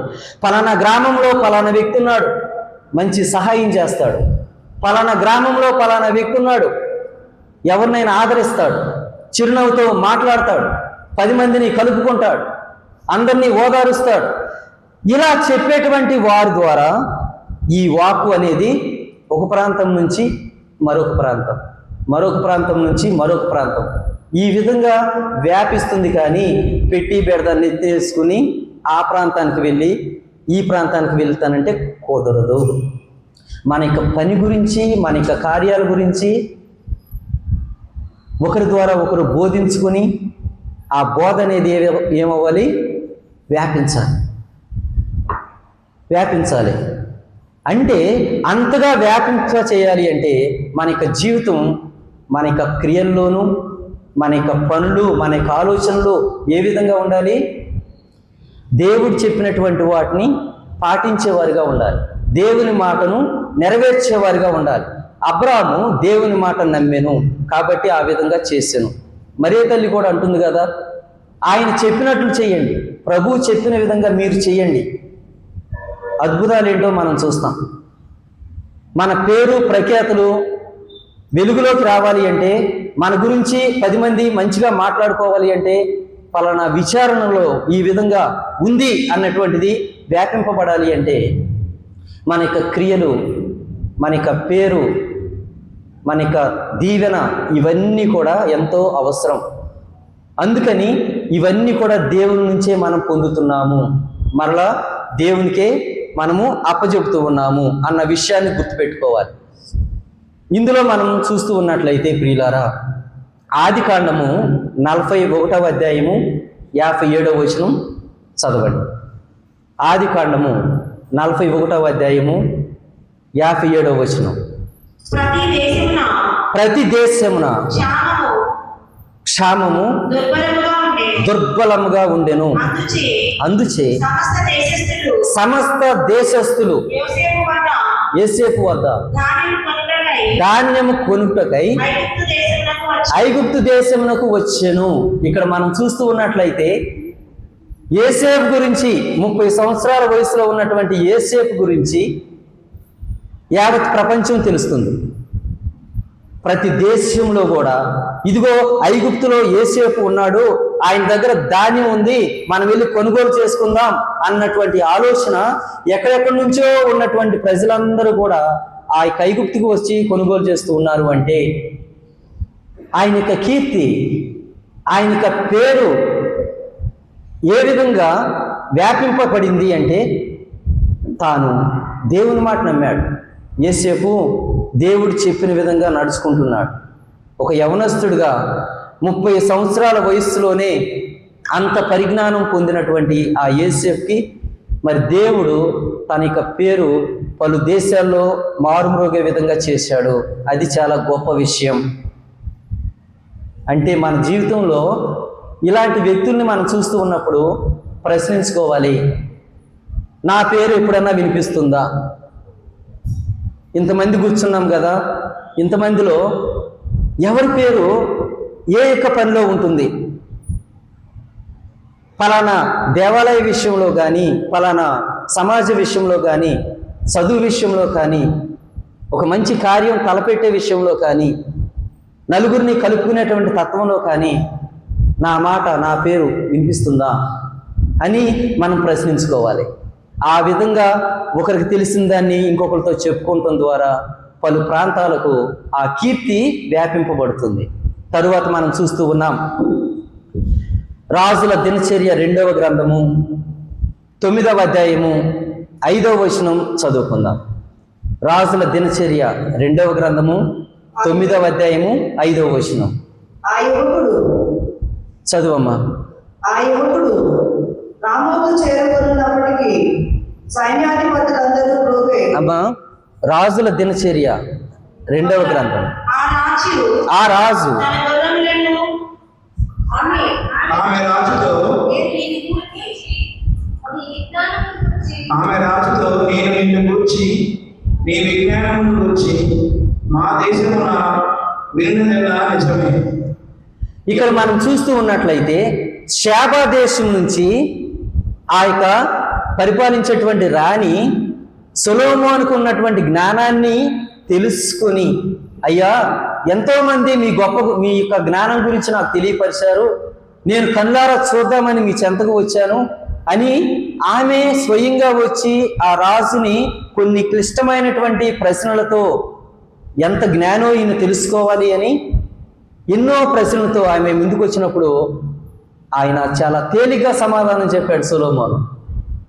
పలానా గ్రామంలో పలానా వ్యక్తి ఉన్నాడు, మంచి సహాయం చేస్తాడు, పలానా గ్రామంలో పలానా వ్యక్తి ఉన్నాడు, ఎవరినైనా ఆదరిస్తాడు, చిరునవ్వుతో మాట్లాడతాడు, 10 మందిని కలుపుకుంటాడు, అందరినీ ఓదారుస్తాడు. ఇలా చెప్పేటువంటి వారి ద్వారా ఈ వాక్కు అనేది ఒక ప్రాంతం నుంచి మరొక ప్రాంతం, మరొక ప్రాంతం నుంచి మరొక ప్రాంతం, ఈ విధంగా వ్యాపిస్తుంది. కానీ పెట్టి బెడదాన్ని ఎత్తేసుకుని ఆ ప్రాంతానికి వెళ్ళి ఈ ప్రాంతానికి వెళ్తానంటే కుదరదు. మన యొక్క పని గురించి, మన యొక్క కార్యాల గురించి ఒకరి ద్వారా ఒకరు బోధించుకొని ఆ బోధ అనేది ఏమవ్వాలి? వ్యాపించాలి. అంటే అంతగా వ్యాపించ చేయాలి అంటే మన యొక్క జీవితం, మన యొక్క క్రియల్లోనూ, మన యొక్క పనులు, మన యొక్క ఆలోచనలు ఏ విధంగా ఉండాలి? దేవుడు చెప్పినటువంటి వాటిని పాటించేవారిగా ఉండాలి. దేవుని మాటను నెరవేర్చేవారిగా ఉండాలి. అబ్రాహాము దేవుని మాట నమ్మెను కాబట్టి ఆ విధంగా చేశాను. మరే తల్లి కూడా అంటుంది కదా, ఆయన చెప్పినట్లు చేయండి, ప్రభువు చెప్పిన విధంగా మీరు చేయండి, అద్భుతాలు ఏంటో మనం చూస్తాం. మన పేరు ప్రఖ్యాతులు వెలుగులోకి రావాలి అంటే, మన గురించి 10 మంది మంచిగా మాట్లాడుకోవాలి అంటే, పలానా విచారణలో ఈ విధంగా ఉంది అన్నటువంటిది వ్యాపింపబడాలి అంటే మన యొక్క క్రియలు, మన యొక్క పేరు, మన యొక్క దీవెన ఇవన్నీ కూడా ఎంతో అవసరం. అందుకని ఇవన్నీ కూడా దేవుని నుంచే మనం పొందుతున్నాము, మరలా దేవునికే మనము అప్పచెబుతూ ఉన్నాము అన్న విషయాన్ని గుర్తుపెట్టుకోవాలి. ఇందులో మనం చూస్తూ ఉన్నట్లయితే ప్రియులారా, ఆదికాండము 41వ అధ్యాయము 57వ వచనం చదవండి. ఆదికాండము 41వ అధ్యాయము 57వ వచనం. ప్రతి దేశమున క్షామము దుర్బలముగా ఉండెను, అందుచే సమస్త దేశస్థులు యోసేపు వద్ద ధాన్యము కొనుటకై ఐగుప్తు దేశమునకు వచ్చెను. ఇక్కడ మనం చూస్తూ ఉన్నట్లయితే యోసేపు గురించి, 30 సంవత్సరాల వయసులో ఉన్నటువంటి యోసేపు గురించి యావత్ ప్రపంచం తెలుస్తుంది. ప్రతి దేశంలో కూడా ఇదిగో ఐగుప్తులో యోసేపు ఉన్నాడు, ఆయన దగ్గర ధాన్యం ఉంది, మనం వెళ్ళి కొనుగోలు చేసుకుందాం అన్నటువంటి ఆలోచన ఎక్కడెక్కడి నుంచో ఉన్నటువంటి ప్రజలందరూ కూడా ఆ ఐగుప్తుకు వచ్చి కొనుగోలు చేస్తూ ఉన్నారు. అంటే ఆయన యొక్క కీర్తి ఆయనక పేరు ఏ విధంగా వ్యాపింపబడింది అంటే తాను దేవుని మాట నమ్మాడు. యోసేపు దేవుడు చెప్పిన విధంగా నడుచుకుంటున్నాడు. ఒక యవనస్తుడిగా 30 సంవత్సరాల వయస్సులోనే అంత పరిజ్ఞానం పొందినటువంటి ఆ యోసేపుకి మరి దేవుడు తన యొక్క పేరు పలు దేశాల్లో మారుమ్రోగే విధంగా చేశాడు. అది చాలా గొప్ప విషయం. అంటే మన జీవితంలో ఇలాంటి వ్యక్తుల్ని మనం చూస్తూ ఉన్నప్పుడు ప్రశ్నించుకోవాలి, నా పేరు ఎప్పుడన్నా వినిపిస్తుందా? ఇంతమంది కూర్చున్నాం కదా, ఇంతమందిలో ఎవరి పేరు ఏ యొక్క పనిలో ఉంటుంది? ఫలానా దేవాలయ విషయంలో కానీ, ఫలానా సమాజ విషయంలో కానీ, చదువు విషయంలో కానీ, ఒక మంచి కార్యం తలపెట్టే విషయంలో కానీ, నలుగురిని కలుపుకునేటువంటి తత్వంలో కానీ నా మాట, నా పేరు వినిపిస్తుందా అని మనం ప్రశ్నించుకోవాలి. ఆ విధంగా ఒకరికి తెలిసిన దాన్ని ఇంకొకరితో చెప్పుకోవటం ద్వారా పలు ప్రాంతాలకు ఆ కీర్తి వ్యాపింపబడుతుంది. తరువాత మనం చూస్తూ ఉన్నాం, రాజుల దినచర్య 2వ గ్రంథము 9వ అధ్యాయము 5వ వచనం చదువుకుందాం. రాజుల దినచర్య 2వ గ్రంథము 9వ అధ్యాయము 5వ వచనం. ఆ యువకుడు చదువమ్మా. ఆ యువకుడు రామోతు చేరుకున్నప్పటికీ సైన్యాధిపతులందరూ ప్రోగే అమ్మా, రాజుల దినచర్య 2వ గ్రంథం. ఆ ఆ రాజు తన గొర్రెలను ఆమె రాజుతో నేను నిన్ను గూర్చి నీ విజ్ఞానమును గూర్చి మా దేశమున విన్నదెల్లా నిజమే. ఇక్కడ మనం చూస్తూ ఉన్నట్లయితే శాబా దేశం నుంచి ఆ యొక్క పరిపాలించేటువంటి రాణి సొలొమోనుకు ఉన్నటువంటి జ్ఞానాన్ని తెలుసుకొని, అయ్యా ఎంతోమంది మీ యొక్క జ్ఞానం గురించి నాకు తెలియపరిచారు, నేను కళ్ళారా చూద్దామని మీ చెంతకు వచ్చాను అని ఆమె స్వయంగా వచ్చి ఆ రాజుని కొన్ని క్లిష్టమైనటువంటి ప్రశ్నలతో, ఎంత జ్ఞానో ఈయన తెలుసుకోవాలి అని ఎన్నో ప్రశ్నలతో ఆమె ముందుకు వచ్చినప్పుడు ఆయన చాలా తేలిగ్గా సమాధానం చెప్పాడు సొలొమోను.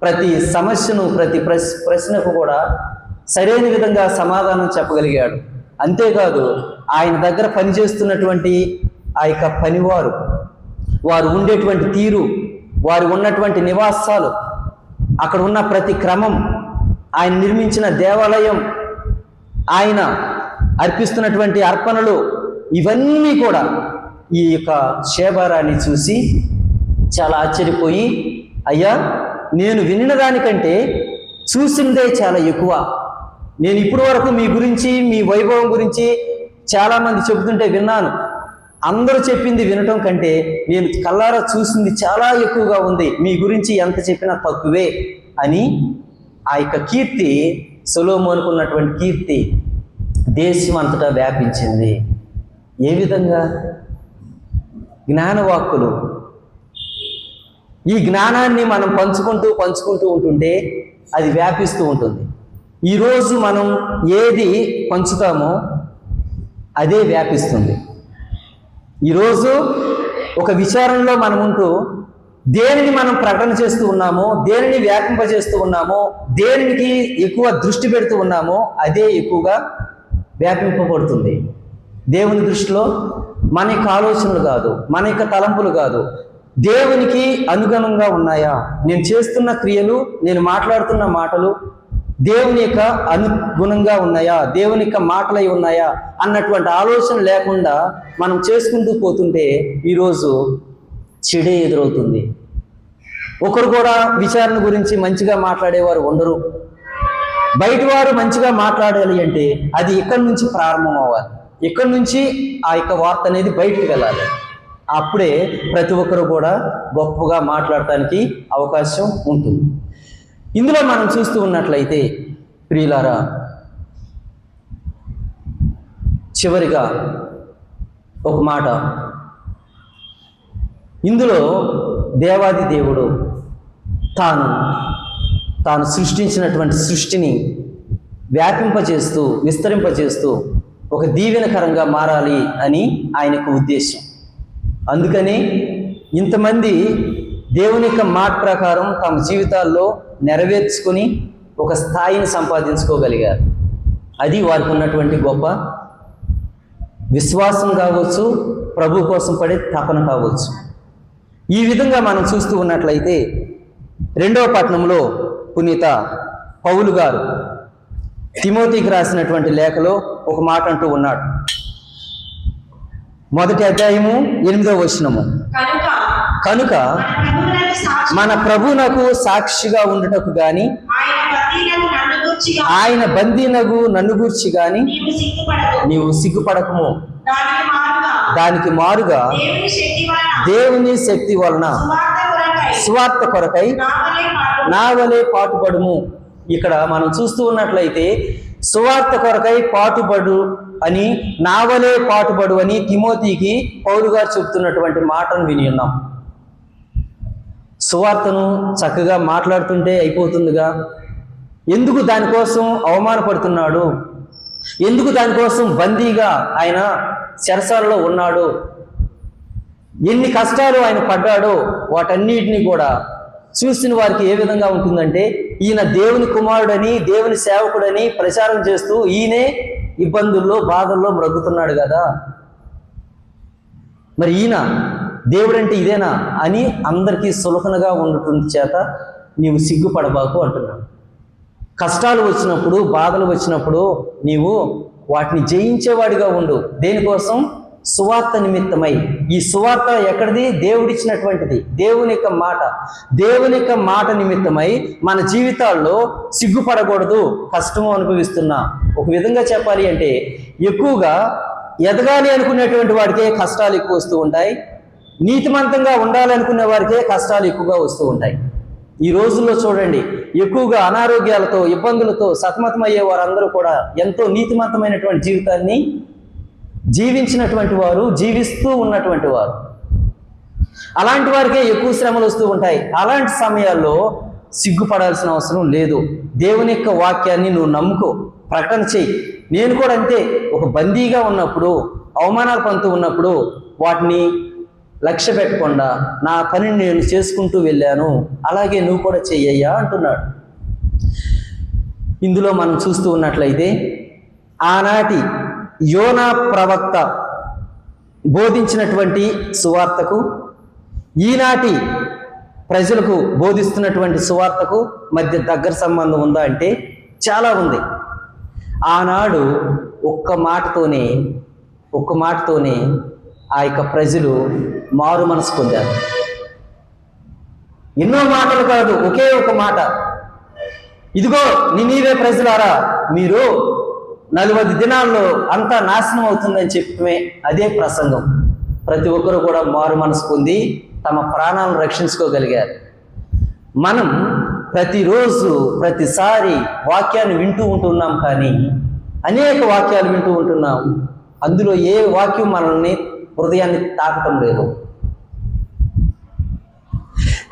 ప్రతి సమస్యను, ప్రతి ప్రశ్నకు కూడా సరైన విధంగా సమాధానం చెప్పగలిగాడు. అంతేకాదు ఆయన దగ్గర పనిచేస్తున్నటువంటి ఆ యొక్క పనివారు, వారు ఉండేటువంటి తీరు, వారు ఉన్నటువంటి నివాసాలు, అక్కడ ఉన్న ప్రతి క్రమం, ఆయన నిర్మించిన దేవాలయం, ఆయన అర్పిస్తున్నటువంటి అర్పణలు, ఇవన్నీ కూడా ఈ యొక్క షేబారాన్ని చూసి చాలా ఆశ్చర్యపోయి, అయ్యా నేను వినిన దానికంటే చూసిందే చాలా ఎక్కువ. నేను ఇప్పటి వరకు మీ గురించి, మీ వైభవం గురించి చాలామంది చెబుతుంటే విన్నాను. అందరూ చెప్పింది వినటం కంటే నేను కళ్ళారా చూసింది చాలా ఎక్కువగా ఉంది. మీ గురించి ఎంత చెప్పినా తక్కువే అని ఆ యొక్క కీర్తి, సొలొమోనుకు ఉన్నటువంటి కీర్తి దేశం అంతటా వ్యాపించింది. ఏ విధంగా? జ్ఞానవాక్కులు. ఈ జ్ఞానాన్ని మనం పంచుకుంటూ ఉంటుంటే అది వ్యాపిస్తూ ఉంటుంది. ఈరోజు మనం ఏది పంచుతామో అదే వ్యాపిస్తుంది. ఈరోజు ఒక విచారణలో మనం ఉంటూ దేనిని మనం ప్రకటన చేస్తూ ఉన్నామో, దేనిని వ్యాపింపజేస్తూ ఉన్నామో, దేనికి ఎక్కువ దృష్టి పెడుతూ ఉన్నామో అదే ఎక్కువగా వ్యాపింపబడుతుంది. దేవుని దృష్టిలో మన యొక్క ఆలోచనలు కాదు, మన యొక్క తలంపులు కాదు, దేవునికి అనుగుణంగా ఉన్నాయా, నేను చేస్తున్న క్రియలు, నేను మాట్లాడుతున్న మాటలు దేవుని యొక్క అనుగుణంగా ఉన్నాయా, దేవుని యొక్క మాటలై ఉన్నాయా అన్నటువంటి ఆలోచన లేకుండా మనం చేసుకుంటూ పోతుంటే ఈరోజు చెడే ఎదురవుతుంది. ఒకరు కూడా విచారణ గురించి మంచిగా మాట్లాడేవారు ఉండరు. బయట వారు మంచిగా మాట్లాడాలి అంటే అది ఇక్కడి నుంచి ప్రారంభం అవ్వాలి. ఇక్కడి నుంచి ఆ యొక్క వార్త అనేది బయటికి వెళ్ళాలి. అప్పుడే ప్రతి ఒక్కరు కూడా గొప్పగా మాట్లాడటానికి అవకాశం ఉంటుంది. ఇందులో మనం చూస్తూ ఉన్నట్లయితే ప్రియులారా, చివరిగా ఒక మాట, ఇందులో దేవాది దేవుడు తాను సృష్టించినటువంటి సృష్టిని వ్యాపింపజేస్తూ, విస్తరింపజేస్తూ ఒక దీవెనకరంగా మారాలి అని ఆయనకు ఉద్దేశం. అందుకని ఇంతమంది దేవుని యొక్క మాట ప్రకారం తమ జీవితాల్లో నెరవేర్చుకుని ఒక స్థాయిని సంపాదించుకోగలిగారు. అది వారికి ఉన్నటువంటి గొప్ప విశ్వాసం కావచ్చు, ప్రభు కోసం పడే తపన కావచ్చు. ఈ విధంగా మనం చూస్తూ ఉన్నట్లయితే 2వ పట్టణంలో పునీత పౌలు గారు తిమోతికి రాసినటువంటి లేఖలో ఒక మాట అంటూ ఉన్నాడు. 1వ అధ్యాయము 8వ వచనము, కనుక మన ప్రభువునకు సాక్షిగా ఉండుటకు గాని ఆయన బందీనగు నన్ను గూర్చి గాని నీవు సిగ్గుపడకము. దానికి మారుగా దేవుని శక్తి వలన సువార్త కొరకై నా వలె పాటుపడుము. ఇక్కడ మనం చూస్తూ ఉన్నట్లయితే సువార్త కొరకై పాటుపడు అని, నా వలె పాటుపడు అని తిమోతికి పౌలు గారు చెప్తున్నటువంటి మాటను విని ఉన్నాం. సువార్తను చక్కగా మాట్లాడుతుంటే అయిపోతుందిగా, ఎందుకు దానికోసం అవమానపడుతున్నాడు? ఎందుకు దానికోసం బందీగా ఆయన చెరసాలలో ఉన్నాడు? ఎన్ని కష్టాలు ఆయన పడ్డాడో వాటన్నిటినీ కూడా చూసిన వారికి ఏ విధంగా ఉంటుందంటే, ఈయన దేవుని కుమారుడని, దేవుని సేవకుడని ప్రచారం చేస్తూ ఈయనే ఇబ్బందుల్లో బాధల్లో బ్రతుకుతున్నాడు కదా, మరి ఈయన దేవుడంటే ఇదేనా అని అందరికీ సులకనగా ఉండటం చేత నీవు సిగ్గుపడబాకు అంటున్నాడు. కష్టాలు వచ్చినప్పుడు, బాధలు వచ్చినప్పుడు నీవు వాటిని జయించేవాడిగా ఉండు. దేనికోసం? సువార్త నిమిత్తమై. ఈ సువార్త ఎక్కడిది? దేవుడిచ్చినటువంటిది, దేవుని యొక్క మాట. దేవుని యొక్క మాట నిమిత్తమై మన జీవితాల్లో సిగ్గుపడకూడదు. కష్టము అనుభవిస్తున్నా, ఒక విధంగా చెప్పాలి అంటే ఎక్కువగా ఎదగాలి అనుకునేటువంటి వాడికే కష్టాలు ఎక్కువ వస్తూ ఉంటాయి. నీతిమంతంగా ఉండాలనుకునే వారికే కష్టాలు ఎక్కువగా వస్తూ ఉంటాయి. ఈ రోజుల్లో చూడండి, ఎక్కువగా అనారోగ్యాలతో, ఇబ్బందులతో సతమతమయ్యే వారందరూ కూడా ఎంతో నీతిమంతమైనటువంటి జీవితాన్ని జీవించినటువంటి వారు, జీవిస్తూ ఉన్నటువంటి వారు. అలాంటి వారికే ఎక్కువ శ్రమలు వస్తూ ఉంటాయి. అలాంటి సమయాల్లో సిగ్గుపడాల్సిన అవసరం లేదు. దేవుని యొక్క వాక్యాన్ని నువ్వు నమ్ముకో, ప్రకటన చెయ్యి. నేను కూడా అంతే, ఒక బందీగా ఉన్నప్పుడు, అవమానాలు పొందుతూ ఉన్నప్పుడు వాటిని లక్ష్య పెట్టకుండా నా పనిని నేను చేసుకుంటూ వెళ్ళాను. అలాగే నువ్వు కూడా చెయ్యయ్యా అంటున్నాడు. ఇందులో మనం చూస్తూ ఉన్నట్లయితే ఆనాటి యోనా ప్రవక్త బోధించినటువంటి సువార్తకు, ఈనాటి ప్రజలకు బోధిస్తున్నటువంటి సువార్తకు మధ్య దగ్గర సంబంధం ఉందా అంటే చాలా ఉంది. ఆనాడు ఒక్క మాటతోనే ఆ యొక్క ప్రజలు మారు మనసు పొందారు. ఎన్నో మాటలు కాదు, ఒకే ఒక మాట. ఇదిగో నినీవే ప్రజలారా, మీరు 40 దినాల్లో అంతా నాశనం అవుతుందని చెప్పమే అదే ప్రసంగం. ప్రతి ఒక్కరు కూడా మారు మనసు పొంది తమ ప్రాణాలను రక్షించుకోగలిగారు. మనం ప్రతిరోజు ప్రతిసారి వాక్యాన్ని వింటూ ఉంటున్నాం, కానీ అనేక వాక్యాలు వింటూ ఉంటున్నాం. అందులో ఏ వాక్యం మనల్ని హృదయాన్ని తాకటం లేదు.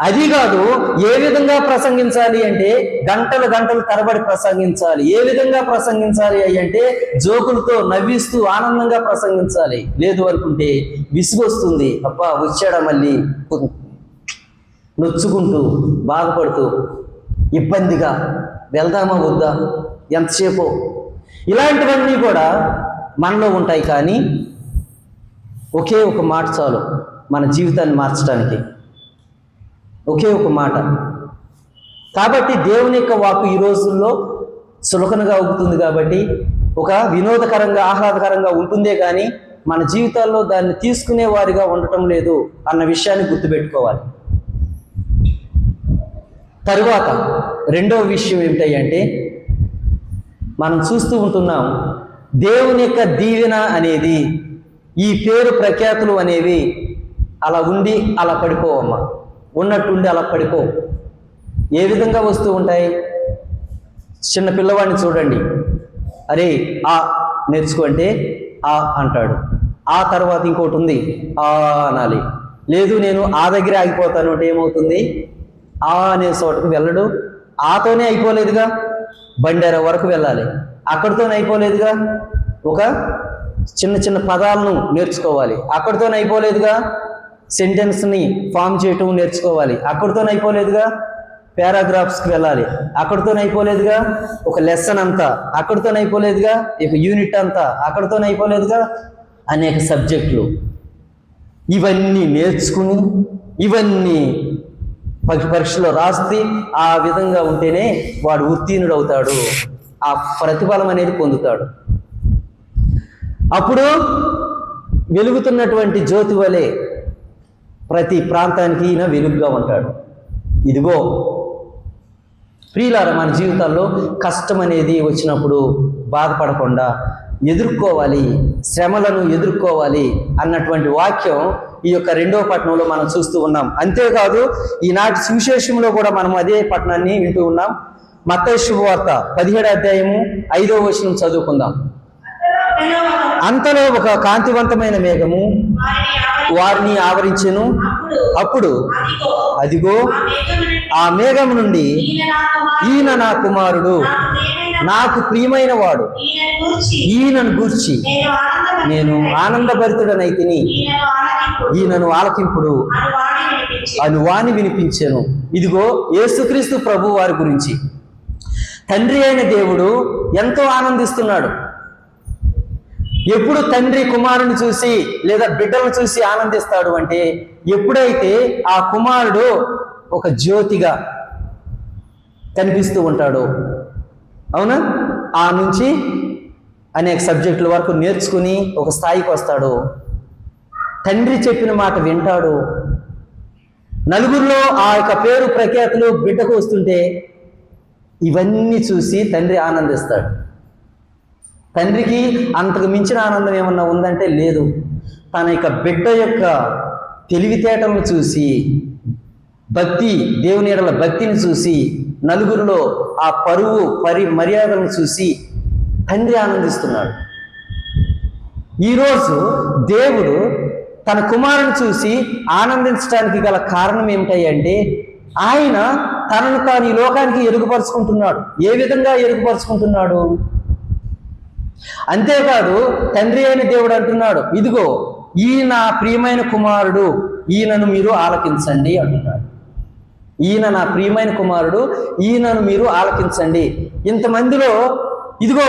అది కాదు, ఏ విధంగా ప్రసంగించాలి అంటే గంటలు తరబడి ప్రసంగించాలి. ఏ విధంగా ప్రసంగించాలి అంటే జోకులతో నవ్విస్తూ ఆనందంగా ప్రసంగించాలి. లేదు అనుకుంటే విసుగొస్తుంది. అబ్బా వచ్చాడా మళ్ళీ, నొచ్చుకుంటూ బాధపడుతూ ఇబ్బందిగా, వెళ్దామా వద్దా, ఎంతసేపు, ఇలాంటివన్నీ కూడా మనలో ఉంటాయి. కానీ ఒకే ఒక మాట చాలు మన జీవితాన్ని మార్చడానికి, ఒకే ఒక మాట. కాబట్టి దేవుని యొక్క వాక్కు ఈ రోజుల్లో సులకనగా అవుతుంది. కాబట్టి ఒక వినోదకరంగా, ఆహ్లాదకరంగా ఉంటుందే కానీ మన జీవితాల్లో దాన్ని తీసుకునే వారిగా ఉండటం లేదు అన్న విషయాన్ని గుర్తుపెట్టుకోవాలి. తరువాత రెండవ విషయం ఏమిటంటే, మనం చూస్తూ ఉంటున్నాం దేవుని యొక్క దీవెన అనేది, ఈ పేరు ప్రఖ్యాతులు అనేవి అలా ఉండి అలా పడిపోవమ్మా, ఉన్నట్టుండి అలా పడిపో. ఏ విధంగా వస్తూ ఉంటాయి? చిన్న పిల్లవాడిని చూడండి, అరే ఆ నేర్చుకో అంటే ఆ అంటాడు. ఆ తర్వాత ఇంకోటి ఉంది, ఆ అనాలి. లేదు నేను ఆ దగ్గర ఆగిపోతాను అంటే ఏమవుతుంది? ఆ అనే చోటకు వెళ్ళడు. ఆతోనే అయిపోలేదుగా, బండెర వరకు వెళ్ళాలి. అక్కడితోనే అయిపోలేదుగా, ఒక చిన్న పదాలను నేర్చుకోవాలి. అక్కడితోనే అయిపోలేదుగా, సెంటెన్స్ని ఫామ్ చేయటం నేర్చుకోవాలి. అక్కడితోనే అయిపోలేదుగా, పారాగ్రాఫ్స్కి వెళ్ళాలి. అక్కడితోనే అయిపోలేదుగా, ఒక లెసన్ అంతా అక్కడితోనే అయిపోలేదుగా, ఇక యూనిట్ అంతా అక్కడితోనే అయిపోలేదుగా, అనేక సబ్జెక్టులు. ఇవన్నీ నేర్చుకుని ఇవన్నీ పరీక్షలో రాస్తే ఆ విధంగా ఉంటేనే వాడు ఉత్తీర్ణుడు అవుతాడు, ఆ ప్రతిఫలం అనేది పొందుతాడు. అప్పుడు వెలుగుతున్నటువంటి జ్యోతి వలె ప్రతి ప్రాంతానికి ఈయన వెలుగుగా ఉంటాడు. ఇదిగో ప్రియులారా, మన జీవితాల్లో కష్టం అనేది వచ్చినప్పుడు బాధపడకుండా ఎదుర్కోవాలి, శ్రమలను ఎదుర్కోవాలి అన్నటువంటి వాక్యం ఈ యొక్క 2వ పట్టణంలో మనం చూస్తూ ఉన్నాం. అంతేకాదు ఈనాటి సువిశేషంలో కూడా మనం అదే పట్టణాన్ని వింటూ ఉన్నాం. మత్తయి శుభవార్త 17వ అధ్యాయము 5వ వచనం చదువుకుందాం. అంతలో ఒక కాంతివంతమైన మేఘము వారిని ఆవరించెను. అప్పుడు అదిగో ఆ మేఘం నుండి ఈయన నా కుమారుడు, నాకు ప్రియమైన వాడు, ఈయనను గూర్చి నేను ఆనందభరితుడనైతిని, ఈయనను ఆలకింపుడు అని వాణి వినిపించెను. ఇదిగో యేసుక్రీస్తు ప్రభు వారి గురించి తండ్రి అయిన దేవుడు ఎంతో ఆనందిస్తున్నాడు. ఎప్పుడు తండ్రి కుమారుని చూసి లేదా బిడ్డలను చూసి ఆనందిస్తాడు అంటే, ఎప్పుడైతే ఆ కుమారుడు ఒక జ్యోతిగా కనిపిస్తూ ఉంటాడో, అవునా, ఆ నుంచి అనేక సబ్జెక్టుల వరకు నేర్చుకుని ఒక స్థాయికి వస్తాడు, తండ్రి చెప్పిన మాట వింటాడు, నలుగురిలో ఆ యొక్క పేరు ప్రఖ్యాతులు బిడ్డకు వస్తుంటే ఇవన్నీ చూసి తండ్రి ఆనందిస్తాడు. తండ్రికి అంతకు మించిన ఆనందం ఏమన్నా ఉందంటే లేదు. తన యొక్క బిడ్డ యొక్క తెలివితేటలను చూసి, భక్తి, దేవుని ఎడల భక్తిని చూసి, నలుగురిలో ఆ పరువు మర్యాదలను చూసి తండ్రి ఆనందిస్తున్నాడు. ఈరోజు దేవుడు తన కుమారుని చూసి ఆనందించడానికి గల కారణం ఏమిటంటే, ఆయన తనను తాను ఈ లోకానికి ఎరుగుపరుచుకుంటున్నాడు. ఏ విధంగా ఎరుగుపరుచుకుంటున్నాడు? అంతేకాదు తండ్రి అయిన దేవుడు అంటున్నాడు, ఇదిగో ఈయన ప్రియమైన కుమారుడు, ఈయనను మీరు ఆలకించండి అంటున్నాడు. ఈయన నా ప్రియమైన కుమారుడు, ఈయనను మీరు ఆలకించండి. ఇంతమందిలో ఇదిగో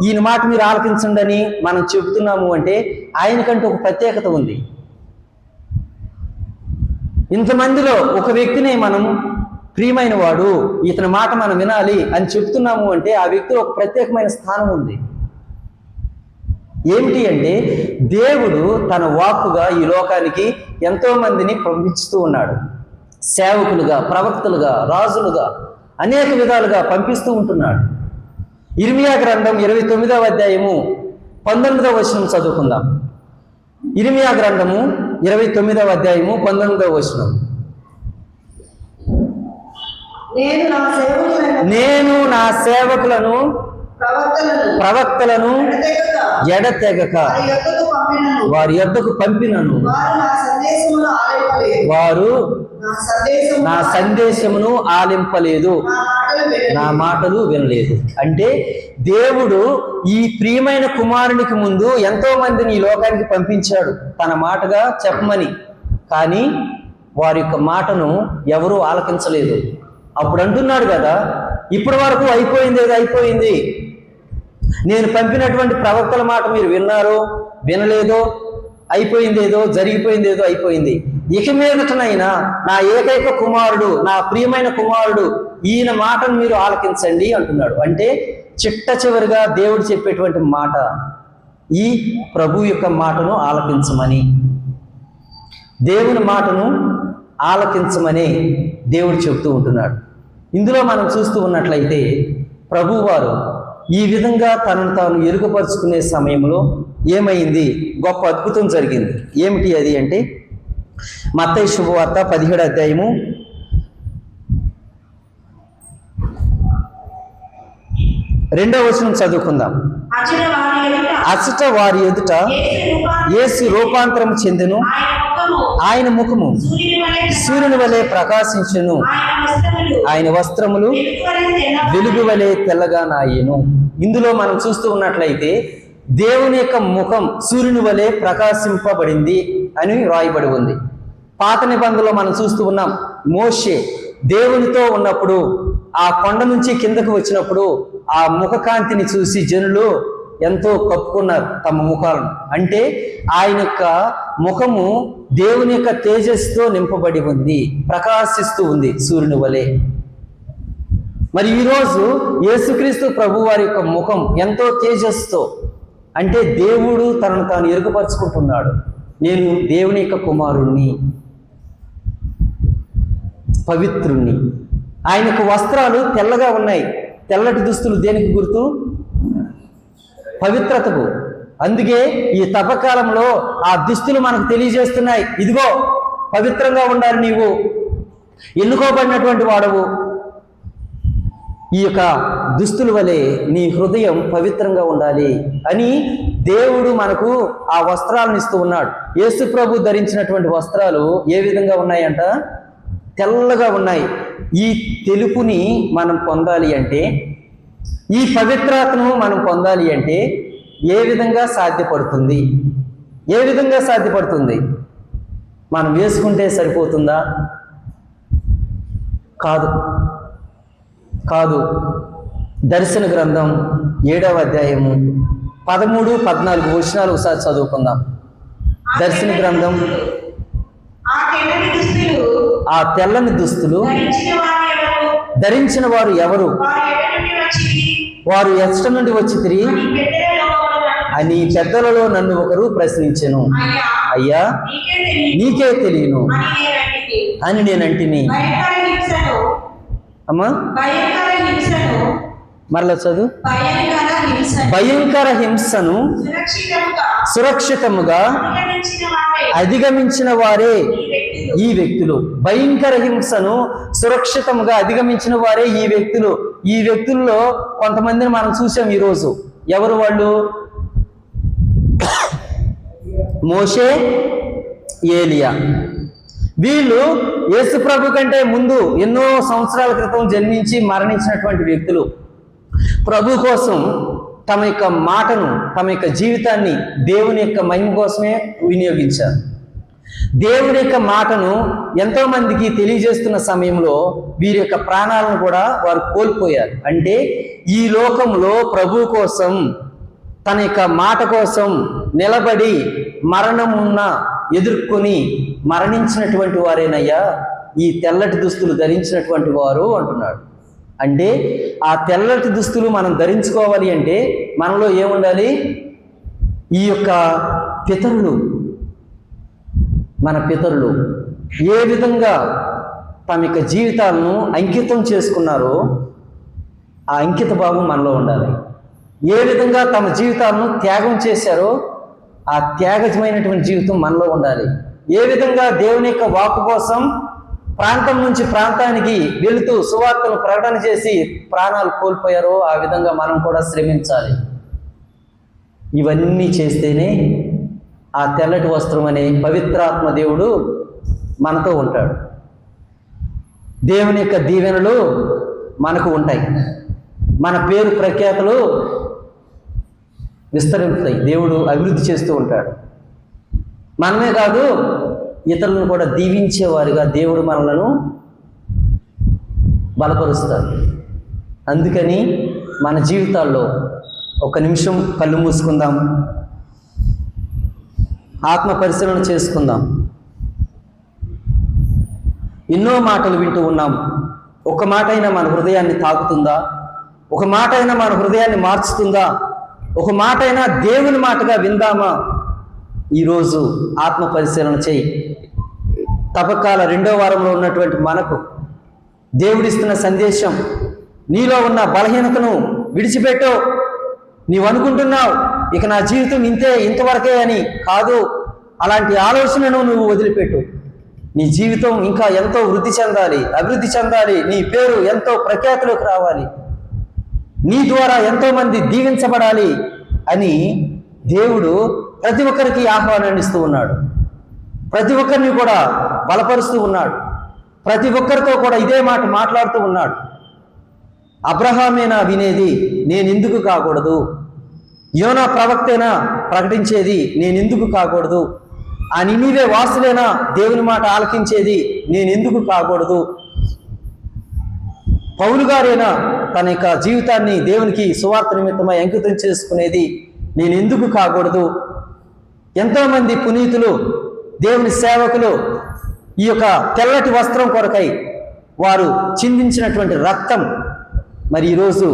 ఈయన మాట మీరు ఆలకించండి అని మనం చెబుతున్నాము అంటే ఆయనకంటూ ఒక ప్రత్యేకత ఉంది. ఇంతమందిలో ఒక వ్యక్తిని మనం ప్రియమైన వాడు, ఇతని మాట మనం వినాలి అని చెప్తున్నాము అంటే ఆ వ్యక్తిలో ఒక ప్రత్యేకమైన స్థానం ఉంది. ఏమిటి అంటే, దేవుడు తన వాక్కుగా ఈ లోకానికి ఎంతో మందిని పంపిస్తూ ఉన్నాడు. సేవకులుగా, ప్రవక్తలుగా, రాజులుగా అనేక విధాలుగా పంపిస్తూ ఉంటున్నాడు. ఇర్మియా గ్రంథం 29వ అధ్యాయము 19వ వచనం చదువుకుందాం. ఇర్మియా గ్రంథము 29వ అధ్యాయము 19వ వచనం. నేను నా సేవకులను ప్రవక్తలను ఎడతెగక వారి యొద్దకు పంపినను, వారు నా సందేశమును ఆలింపలేదు, నా మాటలు వినలేదు. అంటే దేవుడు ఈ ప్రియమైన కుమారునికి ముందు ఎంతో మందిని ఈ లోకానికి పంపించాడు తన మాటగా చెప్పమని, కానీ వారి యొక్క మాటను ఎవరూ ఆలకించలేదు. అప్పుడు అంటున్నాడు కదా, ఇప్పటి వరకు అయిపోయింది ఏదో అయిపోయింది, నేను పంపినటువంటి ప్రవక్తల మాట మీరు విన్నారో వినలేదో, అయిపోయిందేదో జరిగిపోయిందేదో అయిపోయింది, ఇక మీదటనైనా నా ఏకైక కుమారుడు, నా ప్రియమైన కుమారుడు, ఈయన మాటను మీరు ఆలకించండి అంటున్నాడు. అంటే చిట్ట చివరిగా దేవుడు చెప్పేటువంటి మాట ఈ ప్రభు యొక్క మాటను ఆలకించమని, దేవుని మాటను ఆలకించమని దేవుడు చెబుతూ ఉంటున్నాడు. ఇందులో మనం చూస్తూ ఉన్నట్లయితే ప్రభువారు ఈ విధంగా తనను తాను ఎరుగపరుచుకునే సమయంలో ఏమైంది? గొప్ప అద్భుతం జరిగింది. ఏమిటి అది అంటే, మత్తయి శుభవార్త 17వ అధ్యాయము 2వ వచనం చదువుకుందాం. అచట వారి ఎదుట యేసు రూపాంతరం చెందెను, ఆయన ముఖము సూర్యుని వలె ప్రకాశించెను, ఆయన వస్త్రములు వెలుగు వలె తెల్లగా నాయెను. ఇందులో మనం చూస్తూ ఉన్నట్లయితే దేవుని యొక్క ముఖం సూర్యుని వలె ప్రకాశింపబడింది అని రాయబడి ఉంది. పాత నిబంధనలో మనం చూస్తూ ఉన్నాం. మోషే దేవునితో ఉన్నప్పుడు ఆ కొండ నుంచి కిందకు వచ్చినప్పుడు ఆ ముఖకాంతిని చూసి జనులు ఎంతో కప్పుకున్నారు తమ ముఖాలను. అంటే ఆయన యొక్క ముఖము దేవుని యొక్క తేజస్సుతో నింపబడి ఉంది, ప్రకాశిస్తూ ఉంది సూర్యుని వలె. మరి ఈరోజు యేసుక్రీస్తు ప్రభు వారి యొక్క ముఖం ఎంతో తేజస్సుతో, అంటే దేవుడు తనను తాను ఎరుకపరుచుకుంటున్నాడు. నేను దేవుని యొక్క కుమారుణ్ణి, పవిత్రుణ్ణి. ఆయనకు వస్త్రాలు తెల్లగా ఉన్నాయి. తెల్లటి దుస్తులు దేనికి గుర్తు? పవిత్రతకు. అందుకే ఈ తపకాలంలో ఆ దుస్తులు మనకు తెలియజేస్తున్నాయి, ఇదిగో పవిత్రంగా ఉండాలి, నీవు ఎన్నుకోబడినటువంటి వాడవు. ఈ యొక్క దుస్తుల వలె నీ హృదయం పవిత్రంగా ఉండాలి అని దేవుడు మనకు ఆ వస్త్రాలను ఇస్తూ ఉన్నాడు. యేసు ప్రభు ధరించినటువంటి వస్త్రాలు ఏ విధంగా ఉన్నాయంట? తెల్లగా ఉన్నాయి. ఈ తెలుపుని మనం పొందాలి అంటే, ఈ పవిత్రతను మనం పొందాలి అంటే ఏ విధంగా సాధ్యపడుతుంది? ఏ విధంగా సాధ్యపడుతుంది? మనం వేసుకుంటే సరిపోతుందా? కాదు కాదు. దర్శన గ్రంథం 7వ అధ్యాయము 13, 14 వచనాలు ఒకసారి చదువుకుందాం. దర్శన గ్రంథం. ఆ తెల్లని దుస్తులు ధరించిన వారు ఎవరు? వారు ఎచ్చట నుండి వచ్చి తిరిగి అని పెద్దలలో నన్ను ఒకరు ప్రశ్నించెను. అయ్యా, నీకే తెలియను అని నేనంటిని. అమ్మా మరలా చదువు. భయంకర హింసను సురక్షితముగా అధిగమించిన వారే ఈ వ్యక్తులు. భయంకర హింసను సురక్షితంగా అధిగమించిన వారే ఈ వ్యక్తులు. ఈ వ్యక్తుల్లో కొంతమందిని మనం చూసాం ఈరోజు. ఎవరు వాళ్ళు? మోషే, ఏలియా. వీళ్ళు యేసు ప్రభు కంటే ముందు ఎన్నో సంవత్సరాల క్రితం జన్మించి మరణించినటువంటి వ్యక్తులు. ప్రభు కోసం తమ యొక్క మాటను, తమ యొక్క జీవితాన్ని దేవుని యొక్క మహిమ కోసమే వినియోగించారు. దేవుని యొక్క మాటను ఎంతో మందికి తెలియజేస్తున్న సమయంలో వీరి యొక్క ప్రాణాలను కూడా వారు కోల్పోయారు. అంటే ఈ లోకంలో ప్రభు కోసం, తన యొక్క మాట కోసం నిలబడి మరణమున్న ఎదుర్కొని మరణించినటువంటి వారేనయ్యా ఈ తెల్లటి దుస్తులు ధరించినటువంటి వారు అంటున్నాడు. అంటే ఆ తెల్లటి దుస్తులు మనం ధరించుకోవాలి అంటే మనలో ఏముండాలి? ఈ యొక్క పితరులు, మన పితరులు ఏ విధంగా తమ యొక్క జీవితాలను అంకితం చేసుకున్నారో ఆ అంకిత భావం మనలో ఉండాలి. ఏ విధంగా తమ జీవితాలను త్యాగం చేశారో ఆ త్యాగమైనటువంటి జీవితం మనలో ఉండాలి. ఏ విధంగా దేవుని యొక్క వాక్కు కోసం ప్రాంతం నుంచి ప్రాంతానికి వెళుతూ సువార్తను ప్రకటన చేసి ప్రాణాలు కోల్పోయారో ఆ విధంగా మనం కూడా శ్రమించాలి. ఇవన్నీ చేస్తేనే ఆ తెల్లటి వస్త్రం అనే పవిత్రాత్మ దేవుడు మనతో ఉంటాడు. దేవుని యొక్క దీవెనలు మనకు ఉంటాయి. మన పేరు ప్రఖ్యాతులు విస్తరిస్తాయి. దేవుడు అభివృద్ధి చేస్తూ ఉంటాడు. మనమే కాదు, ఇతరులను కూడా దీవించేవారుగా దేవుడు మనలను బలపరుస్తాడు. అందుకని మన జీవితాల్లో ఒక నిమిషం కళ్ళు మూసుకుందాం, ఆత్మ పరిశీలన చేసుకుందాం. ఎన్నో మాటలు వింటూ ఉన్నాం. ఒక మాట అయినా మన హృదయాన్ని తాకుతుందా? ఒక మాట అయినా మన హృదయాన్ని మార్చుతుందా? ఒక మాట అయినా దేవుని మాటగా విందామా? ఈరోజు ఆత్మ పరిశీలన చేయి. తపకాల 2వ వారంలో ఉన్నటువంటి మనకు దేవుడిస్తున్న సందేశం, నీలో ఉన్న బలహీనతను విడిచిపెట్టు. నీవు అనుకుంటున్నావు ఇక నా జీవితం ఇంతవరకే అని. కాదు, అలాంటి ఆలోచనను నువ్వు వదిలిపెట్టు. నీ జీవితం ఇంకా ఎంతో వృద్ధి చెందాలి, అభివృద్ధి చెందాలి. నీ పేరు ఎంతో ప్రఖ్యాతిలోకి రావాలి, నీ ద్వారా ఎంతో మంది దీవించబడాలి అని దేవుడు ప్రతి ఒక్కరికి ఆహ్వానాన్ని ఇస్తూ ఉన్నాడు. ప్రతి ఒక్కరిని కూడా బలపరుస్తూ ఉన్నాడు. ప్రతి ఒక్కరితో కూడా ఇదే మాట మాట్లాడుతూ ఉన్నాడు. అబ్రహామేనా వినేది, నేనెందుకు కాకూడదు? యోనా ప్రవక్తేనా ప్రకటించేది, నేనెందుకు కాకూడదు? ఆ నినివే వాసులైనా దేవుని మాట ఆలకించేది నేను ఎందుకు కాకూడదు? పౌలు గారైనా తన యొక్క జీవితాన్ని దేవునికి సువార్త నిమిత్తమై అంకితం చేసుకునేది నేను ఎందుకు కాకూడదు? ఎంతోమంది పునీతులు, దేవుని సేవకులు ఈ యొక్క తెల్లటి వస్త్రం కొరకై వారు చిందించినటువంటి రక్తం మరి ఈరోజు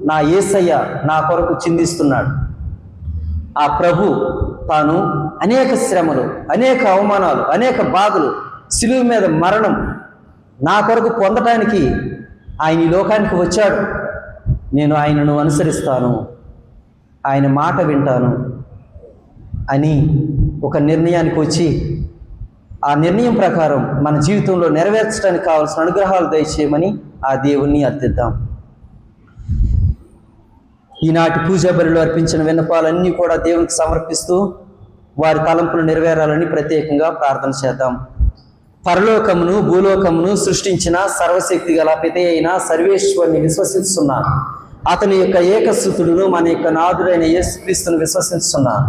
నా యేసయ్య నా కొరకు చిందిస్తున్నాడు. ఆ ప్రభు తాను అనేక శ్రమలు, అనేక అవమానాలు, అనేక బాధలు, శిలువ మీద మరణం నా కొరకు పొందటానికి ఆయన ఈ లోకానికి వచ్చాడు. నేను ఆయనను అనుసరిస్తాను, ఆయన మాట వింటాను అని ఒక నిర్ణయానికి వచ్చి ఆ నిర్ణయం ప్రకారం మన జీవితంలో నెరవేర్చడానికి కావాల్సిన అనుగ్రహాలు దయచేయమని ఆ దేవుణ్ణి అర్థిద్దాం. ఈనాటి పూజా బలిలో అర్పించిన విన్నపాలన్నీ కూడా దేవునికి సమర్పిస్తూ వారి తలంపులు నెరవేరాలని ప్రత్యేకంగా ప్రార్థన చేద్దాం. పరలోకమును భూలోకమును సృష్టించిన సర్వశక్తి గల పిత అయిన సర్వేశ్వరుని విశ్వసిస్తున్నాను. అతని యొక్క ఏకసుతుడును మన యొక్క నాథుడైన యేసుక్రీస్తును విశ్వసిస్తున్నాను.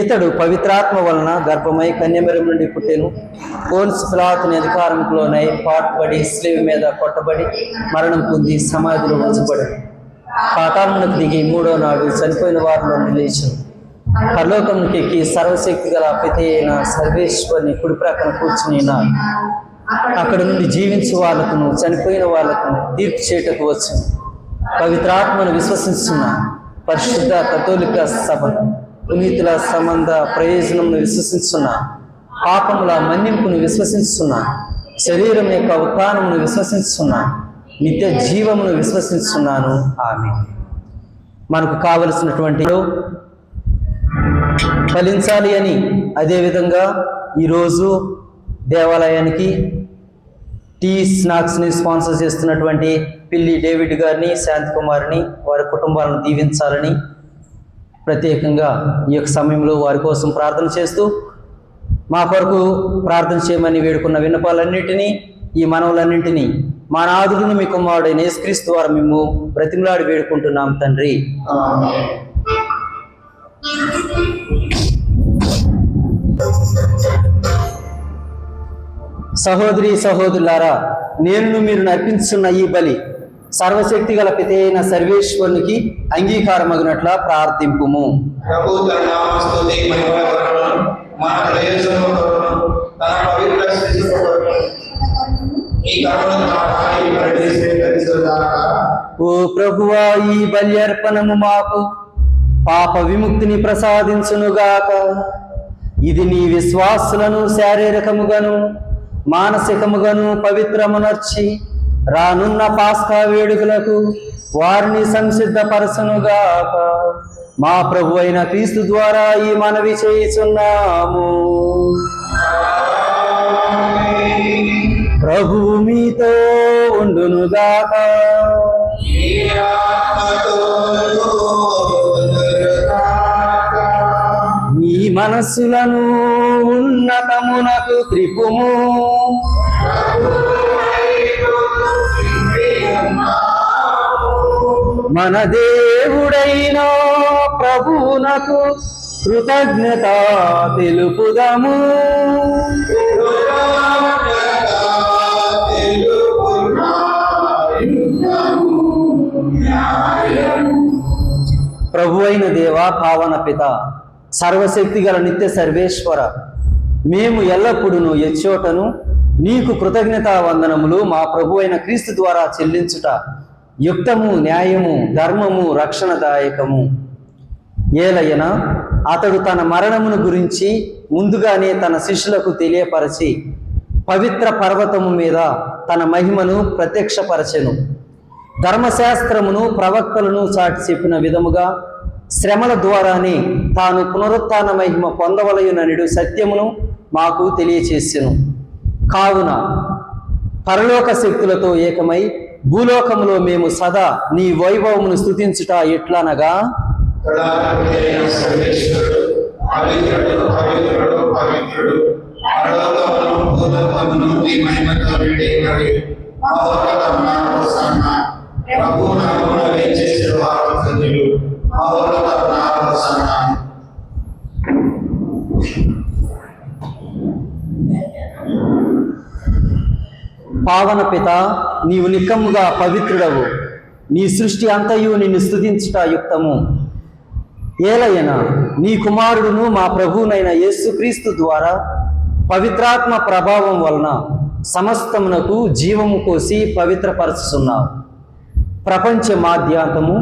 ఇతడు పవిత్రాత్మ వలన గర్భమై కన్యమరియం నుండి పుట్టెను. పోన్సు పిలాతుని అధికారంలోనై పాటుపడి శిలువ మీద కొట్టబడి మరణం పొంది సమాధిలో ఉంచబడి పాతాళమునకు దిగి మూడో నాడు చనిపోయిన వారిలో లేచాను. పరలోకమునికి ఎక్కి సర్వశక్తి గల పిత అయిన సర్వేశ్వరుని కుడి ప్రక్కన కూర్చుని అక్కడ నుండి జీవించే వాళ్ళకును చనిపోయిన వాళ్ళకును తీర్పు చేయటకు వచ్చాను. పవిత్రాత్మను విశ్వసిస్తున్నా. పరిశుద్ధ కథోలిక సభ పునీతుల సంబంధ ప్రయోజనమును విశ్వసిస్తున్నా. పాపముల మన్నింపును విశ్వసిస్తున్నా. శరీరం యొక్క ఉత్థానమును విశ్వసిస్తున్నా. నిత్య జీవమును విశ్వసిస్తున్నాను. ఆమేన్. మనకు కావలసినటువంటి ఫలించాలి అని అదేవిధంగా ఈరోజు దేవాలయానికి టీ స్నాక్స్ని స్పాన్సర్ చేస్తున్నటువంటి పిల్లి డేవిడ్ గారిని, శాంతి కుమార్ని, వారి కుటుంబాలను దీవించాలని ప్రత్యేకంగా ఈ యొక్క సమయంలో వారి కోసం ప్రార్థన చేస్తూ మా కొరకు ప్రార్థన చేయమని వేడుకున్న విన్నపాలన్నింటినీ, ఈ మనవులన్నింటినీ మా నాథుడును మీ కుమారుడైన యేసుక్రీస్తు ద్వారా మేము బ్రతిమలాడి వేడుకుంటున్నాం తండ్రి. సహోదరి సహోదరులారా, నేను మీరు అర్పించున్న ఈ బలి సర్వశక్తి గల పిత అయిన సర్వేశ్వరునికి అంగీకారమగినట్ల ప్రార్థింపుము. ప్రభు తన నామస్తుతి మహిమ కొరకును మన ప్రయోజనము కొరకును తన పవిత్ర స్థితి కొరకును ఈ కరుణను మాకు పరిశీలించుగాక. ఓ ప్రభువా, ఈ బలి అర్పణము మాకు పాప విముక్తిని ప్రసాదించునుగాక. ఇది నీ విశ్వాసులను శారీరకముగాను మానసికముగాను పవిత్రమునర్చి రానున్న పాస్కా వేడుకలకు వారిని సంసిద్ధపరచునుగాక. మా ప్రభు అయిన క్రీస్తు ద్వారా ఈ మనవి చేయుచున్నాము. ప్రభువు మీతో ఉండునుగాక. మీ మనస్సులను ఉన్నతమునకు త్రిపుము. మన దేవుడైన ప్రభువునకు కృతజ్ఞత తెలుపుదము. ప్రభు అయిన దేవ, పావన పిత, సర్వశక్తి గల నిత్య సర్వేశ్వర, మేము ఎల్లప్పుడూ ఎచ్చోటను నీకు కృతజ్ఞతా వందనములు మా ప్రభు అయిన క్రీస్తు ద్వారా చెల్లించుట యుక్తము, న్యాయము, ధర్మము, రక్షణదాయకము. ఏలయన అతడు తన మరణమును గురించి ముందుగానే తన శిష్యులకు తెలియపరచి పవిత్ర పర్వతము మీద తన మహిమను ప్రత్యక్షపరచెను. ధర్మశాస్త్రమును ప్రవక్తలను చాటి చెప్పిన విధముగా శ్రమల ద్వారానే తాను పునరుత్థాన మహిమ పొందవలయుననిడు సత్యమును మాకు తెలియచేసెను. కావున పరలోక శక్తులతో ఏకమై భూలోకములో మేము సదా నీ వైభవమును స్తుతించుట ఎట్లనగా, పావన పిత, నీవు నిక్కముగా పవిత్రుడవు. నీ సృష్టి అంతయు నిన్ను స్తుతించుట యుక్తము. ఏలయన నీ కుమారుడును మా ప్రభువునైన యేసుక్రీస్తు ద్వారా పవిత్రాత్మ ప్రభావం వలన సమస్తమునకు జీవము పోసి పవిత్రపరచుచున్నావు. ప్రపంచ మాధ్యాంతము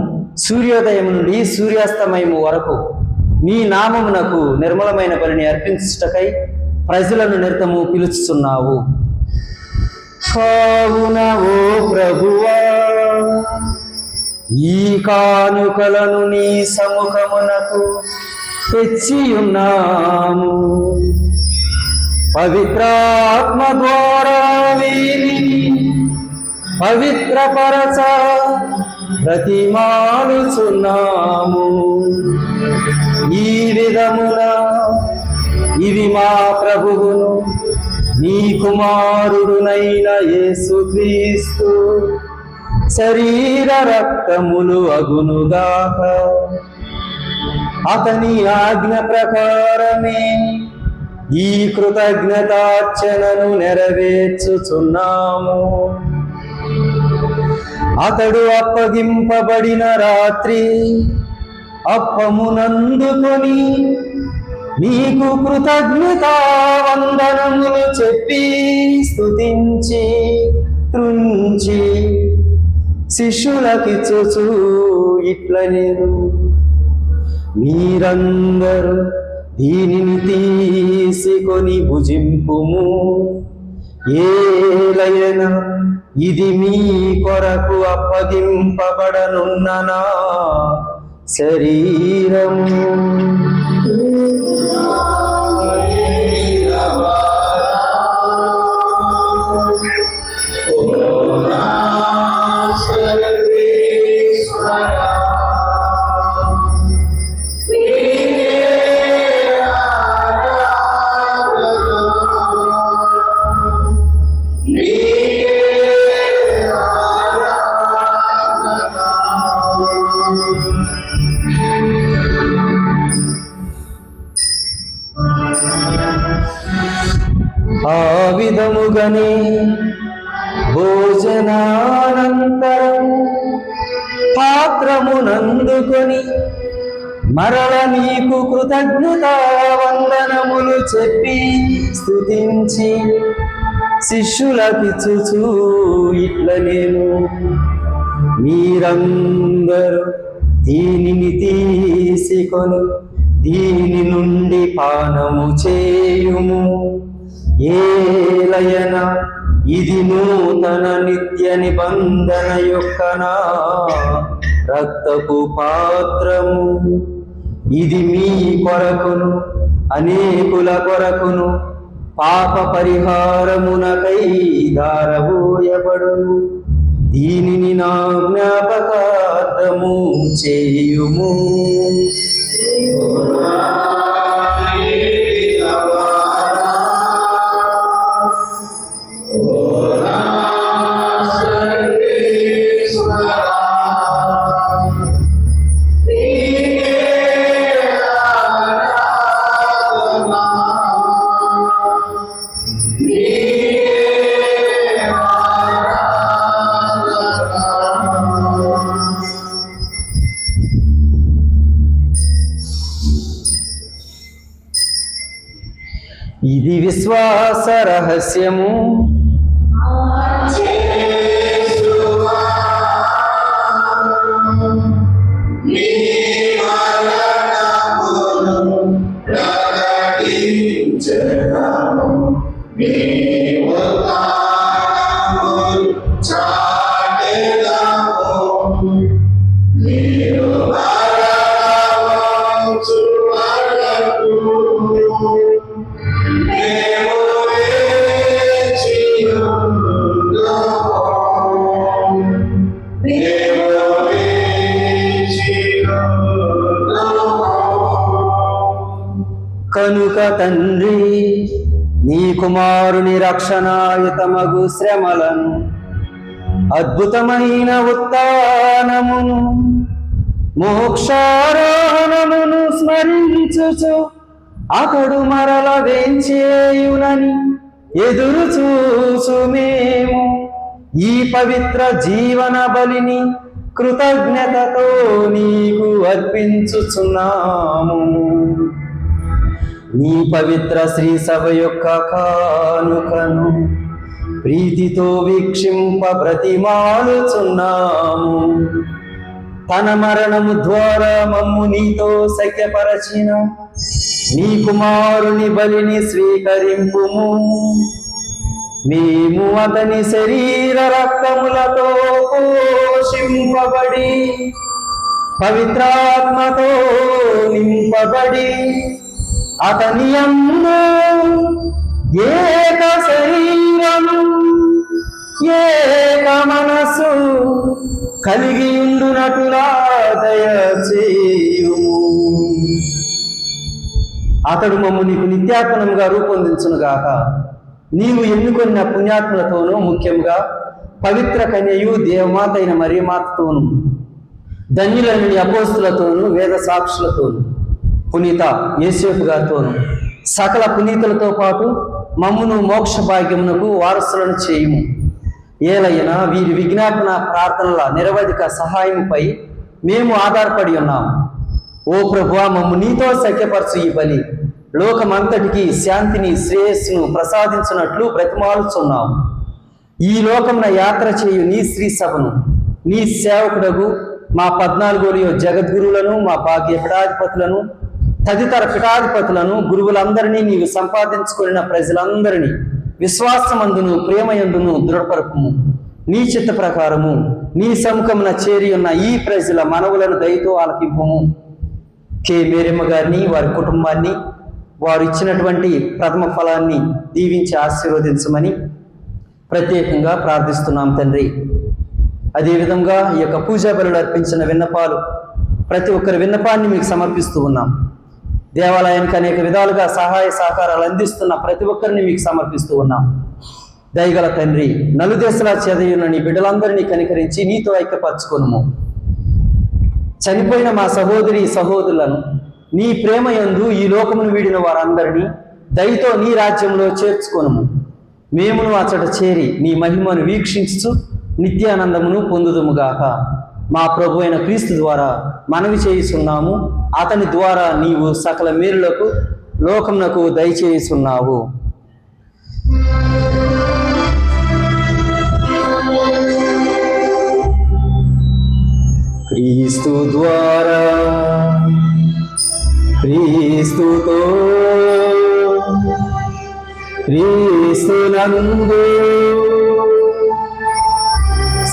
సూర్యోదయం నుండి సూర్యాస్తమయము వరకు నీ నామమునకు నిర్మలమైన బలిని అర్పించుటకై ప్రజలను నిరతము పిలుచుచున్నావు. కావున ఓ ప్రభువా, ఈ కానుకలను నీ సముఖమునకు తెచ్చియున్నాము. పవిత్రాత్మ ద్వారా వీరిని పవిత్రపరచ ప్రతిమాలుచున్నాము. ఈ విధమున ఇవి మా ప్రభువును నీ కుమారుడునైన యేసుక్రీస్తు శరీర రక్తములు అగునుగాక. అతని ఆజ్ఞ ప్రకారమే ఈ కృతజ్ఞతార్చనను నెరవేర్చుచున్నాము. అతడు అప్పగింపబడిన రాత్రి అప్పమునందుకొని నీకు కృతజ్ఞతా వందనములు చెప్పి స్తుతించి త్రుంచి శిష్యులకిచ్చుచు ఇట్లనెను, మీరందరూ దీనిని తీసుకొని భుజింపుము. ఏలయన ఇది మీ కొరకు అప్పగింపబడనున్న నా శరీరము. ఆ విధముగానే భోజనానంతరం పాత్రమునందుకొని మరల నీకు కృతజ్ఞతా వందనములు చెప్పి స్తుతించి శిష్యులకిచ్చుచు ఇట్లనెను, మీరందరూ దీనిని తీసుకొని దీని నుండి పానము చేయుము. ఏలయన ఇది నూతన నిత్య నిబంధన యొక్క నా రక్తపు పాత్రము. ఇది మీ కొరకును అనేకుల కొరకును పాప పరిహారమునకై ధారబోయబడును. దీనిని నా జ్ఞాపకార్థము చేయుము. ఇది విశ్వాస రహస్యము. కనుక తండ్రి, నీ కుమారుని రక్షణాయుతమగు శ్రమలను, అద్భుతమైన ఉత్థానమును, మోక్షారోహణమును స్మరించుచు అతడు మరల వేంచేయునని ఎదురు చూసు మేము ఈ పవిత్ర జీవన బలిని కృతజ్ఞతతో నీకు అర్పించుచున్నాము. నీ పవిత్ర శ్రీ సభ యొక్క కానుకను ప్రీతితో వీక్షింప బ్రతిమాలుచున్నాము. తన మరణము ద్వారా మమ్ము నీతో సఖ్యపరచిన నీ కుమారుని బలిని స్వీకరింపుము. మేము అతని శరీర రక్తములతో పోషింపబడి పవిత్రాత్మతో నింపబడి అతని యందు ఏక శరీరము ఏక మనసు కలిగి ఉండునటులా దయచేయుము. అతడు మమ్ము నీకు నిత్యార్పణంగా రూపొందించునుగాక. నీవు ఎన్నుకొన్న పుణ్యాత్ములతోనూ, ముఖ్యంగా పవిత్ర కన్యయు దేవమాత అయిన మరియమాతతోనూ, ధన్యులైన నీ అపోస్తులతోనూ, వేద సాక్షులతోనూ, పునీత యేసేపు గారితోనూ, సకల పునీతులతో పాటు మమ్మును మోక్ష భాగ్యమునకు వారసులను చేయుము. ఏలైనా వీరి విజ్ఞాపన ప్రార్థనల నిరవధిక సహాయముపై మేము ఆధారపడి ఉన్నాము. ఓ ప్రభువా, మమ్ము నీతో సఖ్యపరచు ఈ బలి లోకమంతటికి శాంతిని, శ్రేయస్సును ప్రసాదించినట్లు బ్రతిమాలుచున్నాము. ఈ లోకమున యాత్ర చేయు నీ శ్రీ సభను, నీ సేవకుడగు మా 14 జగద్గురువులను, మా భాగ్య పీఠాధిపతులను, తదితర పీఠాధిపతులను, గురువులందరినీ, నీవు సంపాదించుకున్న ప్రజలందరినీ విశ్వాసమందును ప్రేమయందును దృఢపరపుము. నీ చిత్త ప్రకారము నీ సముఖమున చేరి ఉన్న ఈ ప్రజల మనవులను దయతో ఆలకింపుము. కె మేరమ్మ గారిని, వారి కుటుంబాన్ని, వారు ఇచ్చినటువంటి ప్రథమ ఫలాన్ని దీవించి ఆశీర్వదించమని ప్రత్యేకంగా ప్రార్థిస్తున్నాం తండ్రి. అదేవిధంగా ఈ యొక్క పూజా బలులు అర్పించిన విన్నపాలు, ప్రతి ఒక్కరి విన్నపాన్ని మీకు సమర్పిస్తూ ఉన్నాం. దేవాలయానికి అనేక విధాలుగా సహాయ సహకారాలు అందిస్తున్న ప్రతి ఒక్కరిని మీకు సమర్పిస్తూ ఉన్నాం. దయగల తండ్రి, నలుదేశలా చెదయున్న నీ బిడ్డలందరినీ కనికరించి నీతో ఐక్యపరచుకొనుము. చనిపోయిన మా సహోదరి సహోదరులను నీ ప్రేమ యందు ఈ లోకమును వీడిన వారందరినీ దయతో నీ రాజ్యంలో చేర్చుకొనుము. మేమును అచ్చట చేరి నీ మహిమను వీక్షించు నిత్యానందమును పొందుదుముగాక. మా ప్రభు అయిన క్రీస్తు ద్వారా మనవి చేయుచున్నాము. అతని ద్వారా నీవు సకల మేలులకు లోకమునకు దయచేయుచున్నావు. క్రీస్తు ద్వారా, క్రీస్తుతో, క్రీస్తునందు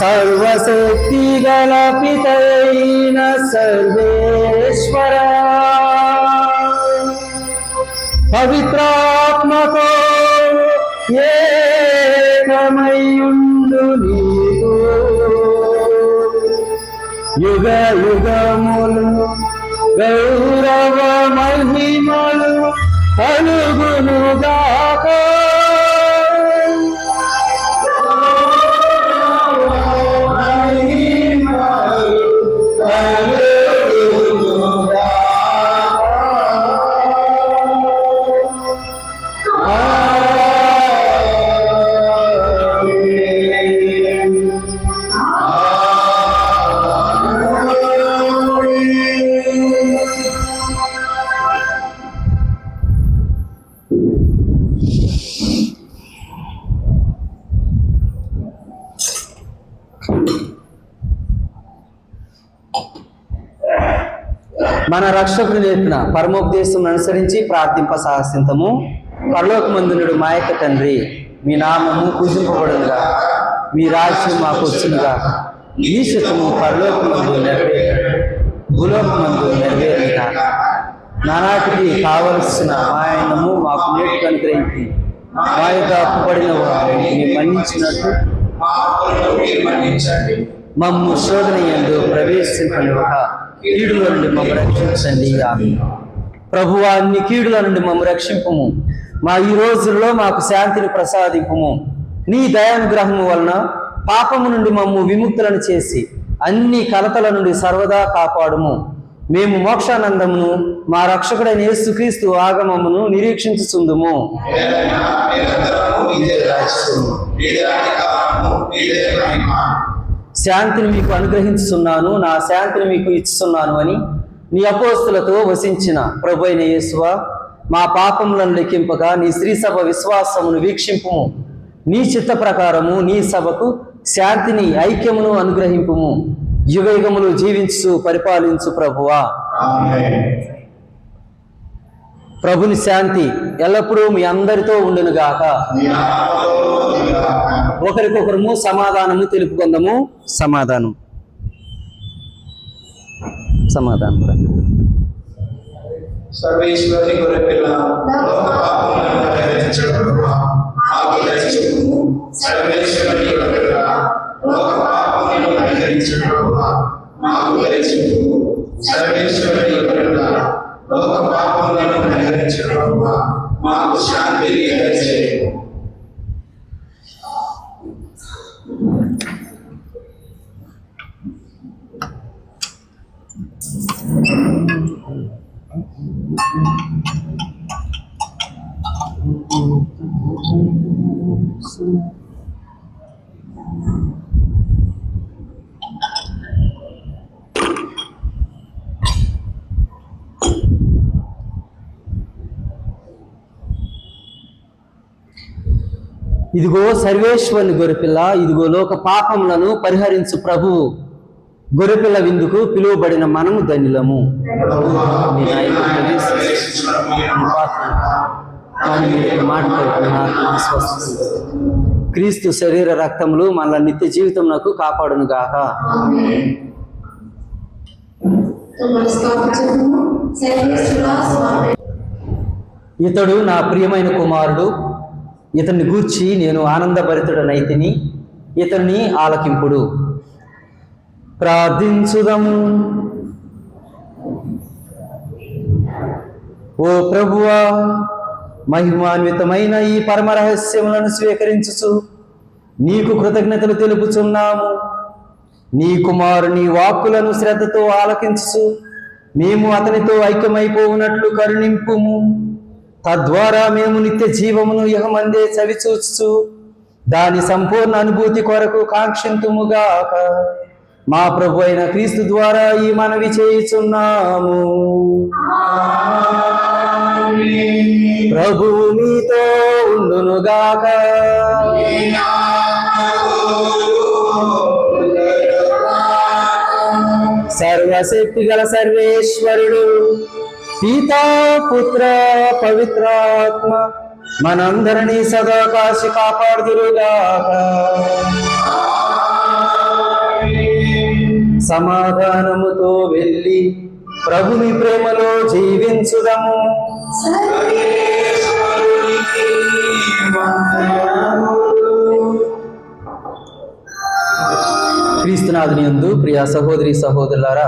సర్వశక్తి గల పితైన సర్వేశ్వర పవిత్రాత్మతో ఏకమయ్యుండు నీకు యుగ యుగములు గౌరవ మహిమలు కలుగునుగాక. మన రక్షకుడు నేర్పిన పరమోపదేశం అనుసరించి ప్రార్థింప సాహసింతము. పరలోకమందునుడు మా యొక్క తండ్రి, మీ నామము పూజింపబడునుగా, మీ రాజ్యం మాకు వచ్చునుగా, మీ చిత్తము పరలోకమందు భూలోకమందు నెరవేరుగా. నానాటికి కావలసిన ఆయనము మాకు నేటికి అనుగ్రహించి మా యొక్క అప్పుపడిన వారిని మన్నించినట్టు మమ్ము శోధన యందు ప్రవేశింపనివ్వక కీడుల నుండి మమ్ము రక్షించండి. ప్రభువా, అన్ని కీడుల నుండి మమ్ము రక్షింపుము. మా ఈ రోజుల్లో మాకు శాంతిని ప్రసాదింపుము. నీ దయానుగ్రహము వలన పాపము నుండి మమ్ము విముక్తులను చేసి అన్ని కలతల నుండి సర్వదా కాపాడుము. మేము మోక్షానందమును మా రక్షకుడైన యేసుక్రీస్తు ఆగమమును నిరీక్షించుచుందుము. ఏలైనా నిరంతరము ఇదే రాజ్యము, ఇదే అధికారము, ఇదే మహిమ. శాంతిని మీకు అనుగ్రహించుచున్నాను, నా శాంతిని మీకు ఇచ్చుచున్నాను అని నీ అపోస్తులతో వసించిన ప్రభు అయిన యేసువా, మా పాపములను లెక్కింపగా నీ శ్రీ సభ విశ్వాసమును వీక్షింపుము. నీ చిత్త ప్రకారము నీ సభకు శాంతిని ఐక్యమును అనుగ్రహింపుము. యుగయుగములు జీవించు పరిపాలించు ప్రభువా. ఆమేన్. ప్రభుని శాంతి ఎల్లప్పుడూ మీ అందరితో ఉండునుగాక. నీ ఆత్మతో ఉండుగాక. ఒకరికొకరము సమాధానము తెలుపుకుందాము. సమాధానం సర్వేశ్వరి గొర్రెపిల్ల, లోక పాపములను పరిహరించు ప్రభువా, మాకు దయచూపుము. సర్వేశ్వరి గొర్రెపిల్ల, లోక పాపములను పరిహరించు ప్రభువా, మాకు దయచూపుము. సర్వేశ్వరి గొర్రెపిల్ల, లోక పాపములను పరిహరించు ప్రభువా, మాకు శాంతిని దయచేయము. ఇదిగో సర్వేశ్వరుని గొర్రెపిల్ల, ఇదిగో లోక పాపములను పరిహరించు ప్రభువు. గొర్రెపిల్ల విందుకు పిలువబడిన మనము ధన్యులము. ప్రభువా, నీ మీ నాయకుడు నాయకుడు ప్రవేశించు. ప్రవేశించుటకు నేను కానీ మీరు మాటపై నా ఆత్మ విశ్వసిస్తుంది. క్రీస్తు శరీర రక్తములు మనల నిత్య జీవితమునకు కాపాడును గాక. ఇతడు నా ప్రియమైన కుమారుడు, ఇతన్ని గూర్చి నేను ఆనందభరితుడనైతిని, ఇతన్ని ఆలకింపుడు. ప్రార్థించుదము. ఓ ప్రభువా, మహిమాన్వితమైన ఈ పరమ రహస్యములను స్వీకరించుచు నీకు కృతజ్ఞతలు తెలుపుచున్నాము. నీ కుమారుని వాక్కులను శ్రద్ధతో ఆలకించుచు మేము అతనితో ఐక్యమైపోవునట్లు కరుణింపుము. తద్వారా మేము నిత్య జీవమును ఇహమందే చవిచూచు దాని సంపూర్ణ అనుభూతి కొరకు కాంక్షింతుముగాక. మా ప్రభు అయిన క్రీస్తు ద్వారా ఈ మనవి చేయుచున్నాము. ప్రభువు మీతో ఉండునుగాక. సర్వశక్తి గల సర్వేశ్వరుడు పితా, పుత్ర, పవిత్రాత్మ మనందరినీ సదా కాశి కాపాడుదురుగాక. సమాధానముతో వెళ్ళి ప్రభుని ప్రేమలో జీవించుదము. క్రీస్తునాథుని యందు ప్రియ సహోదరి సహోదరులారా,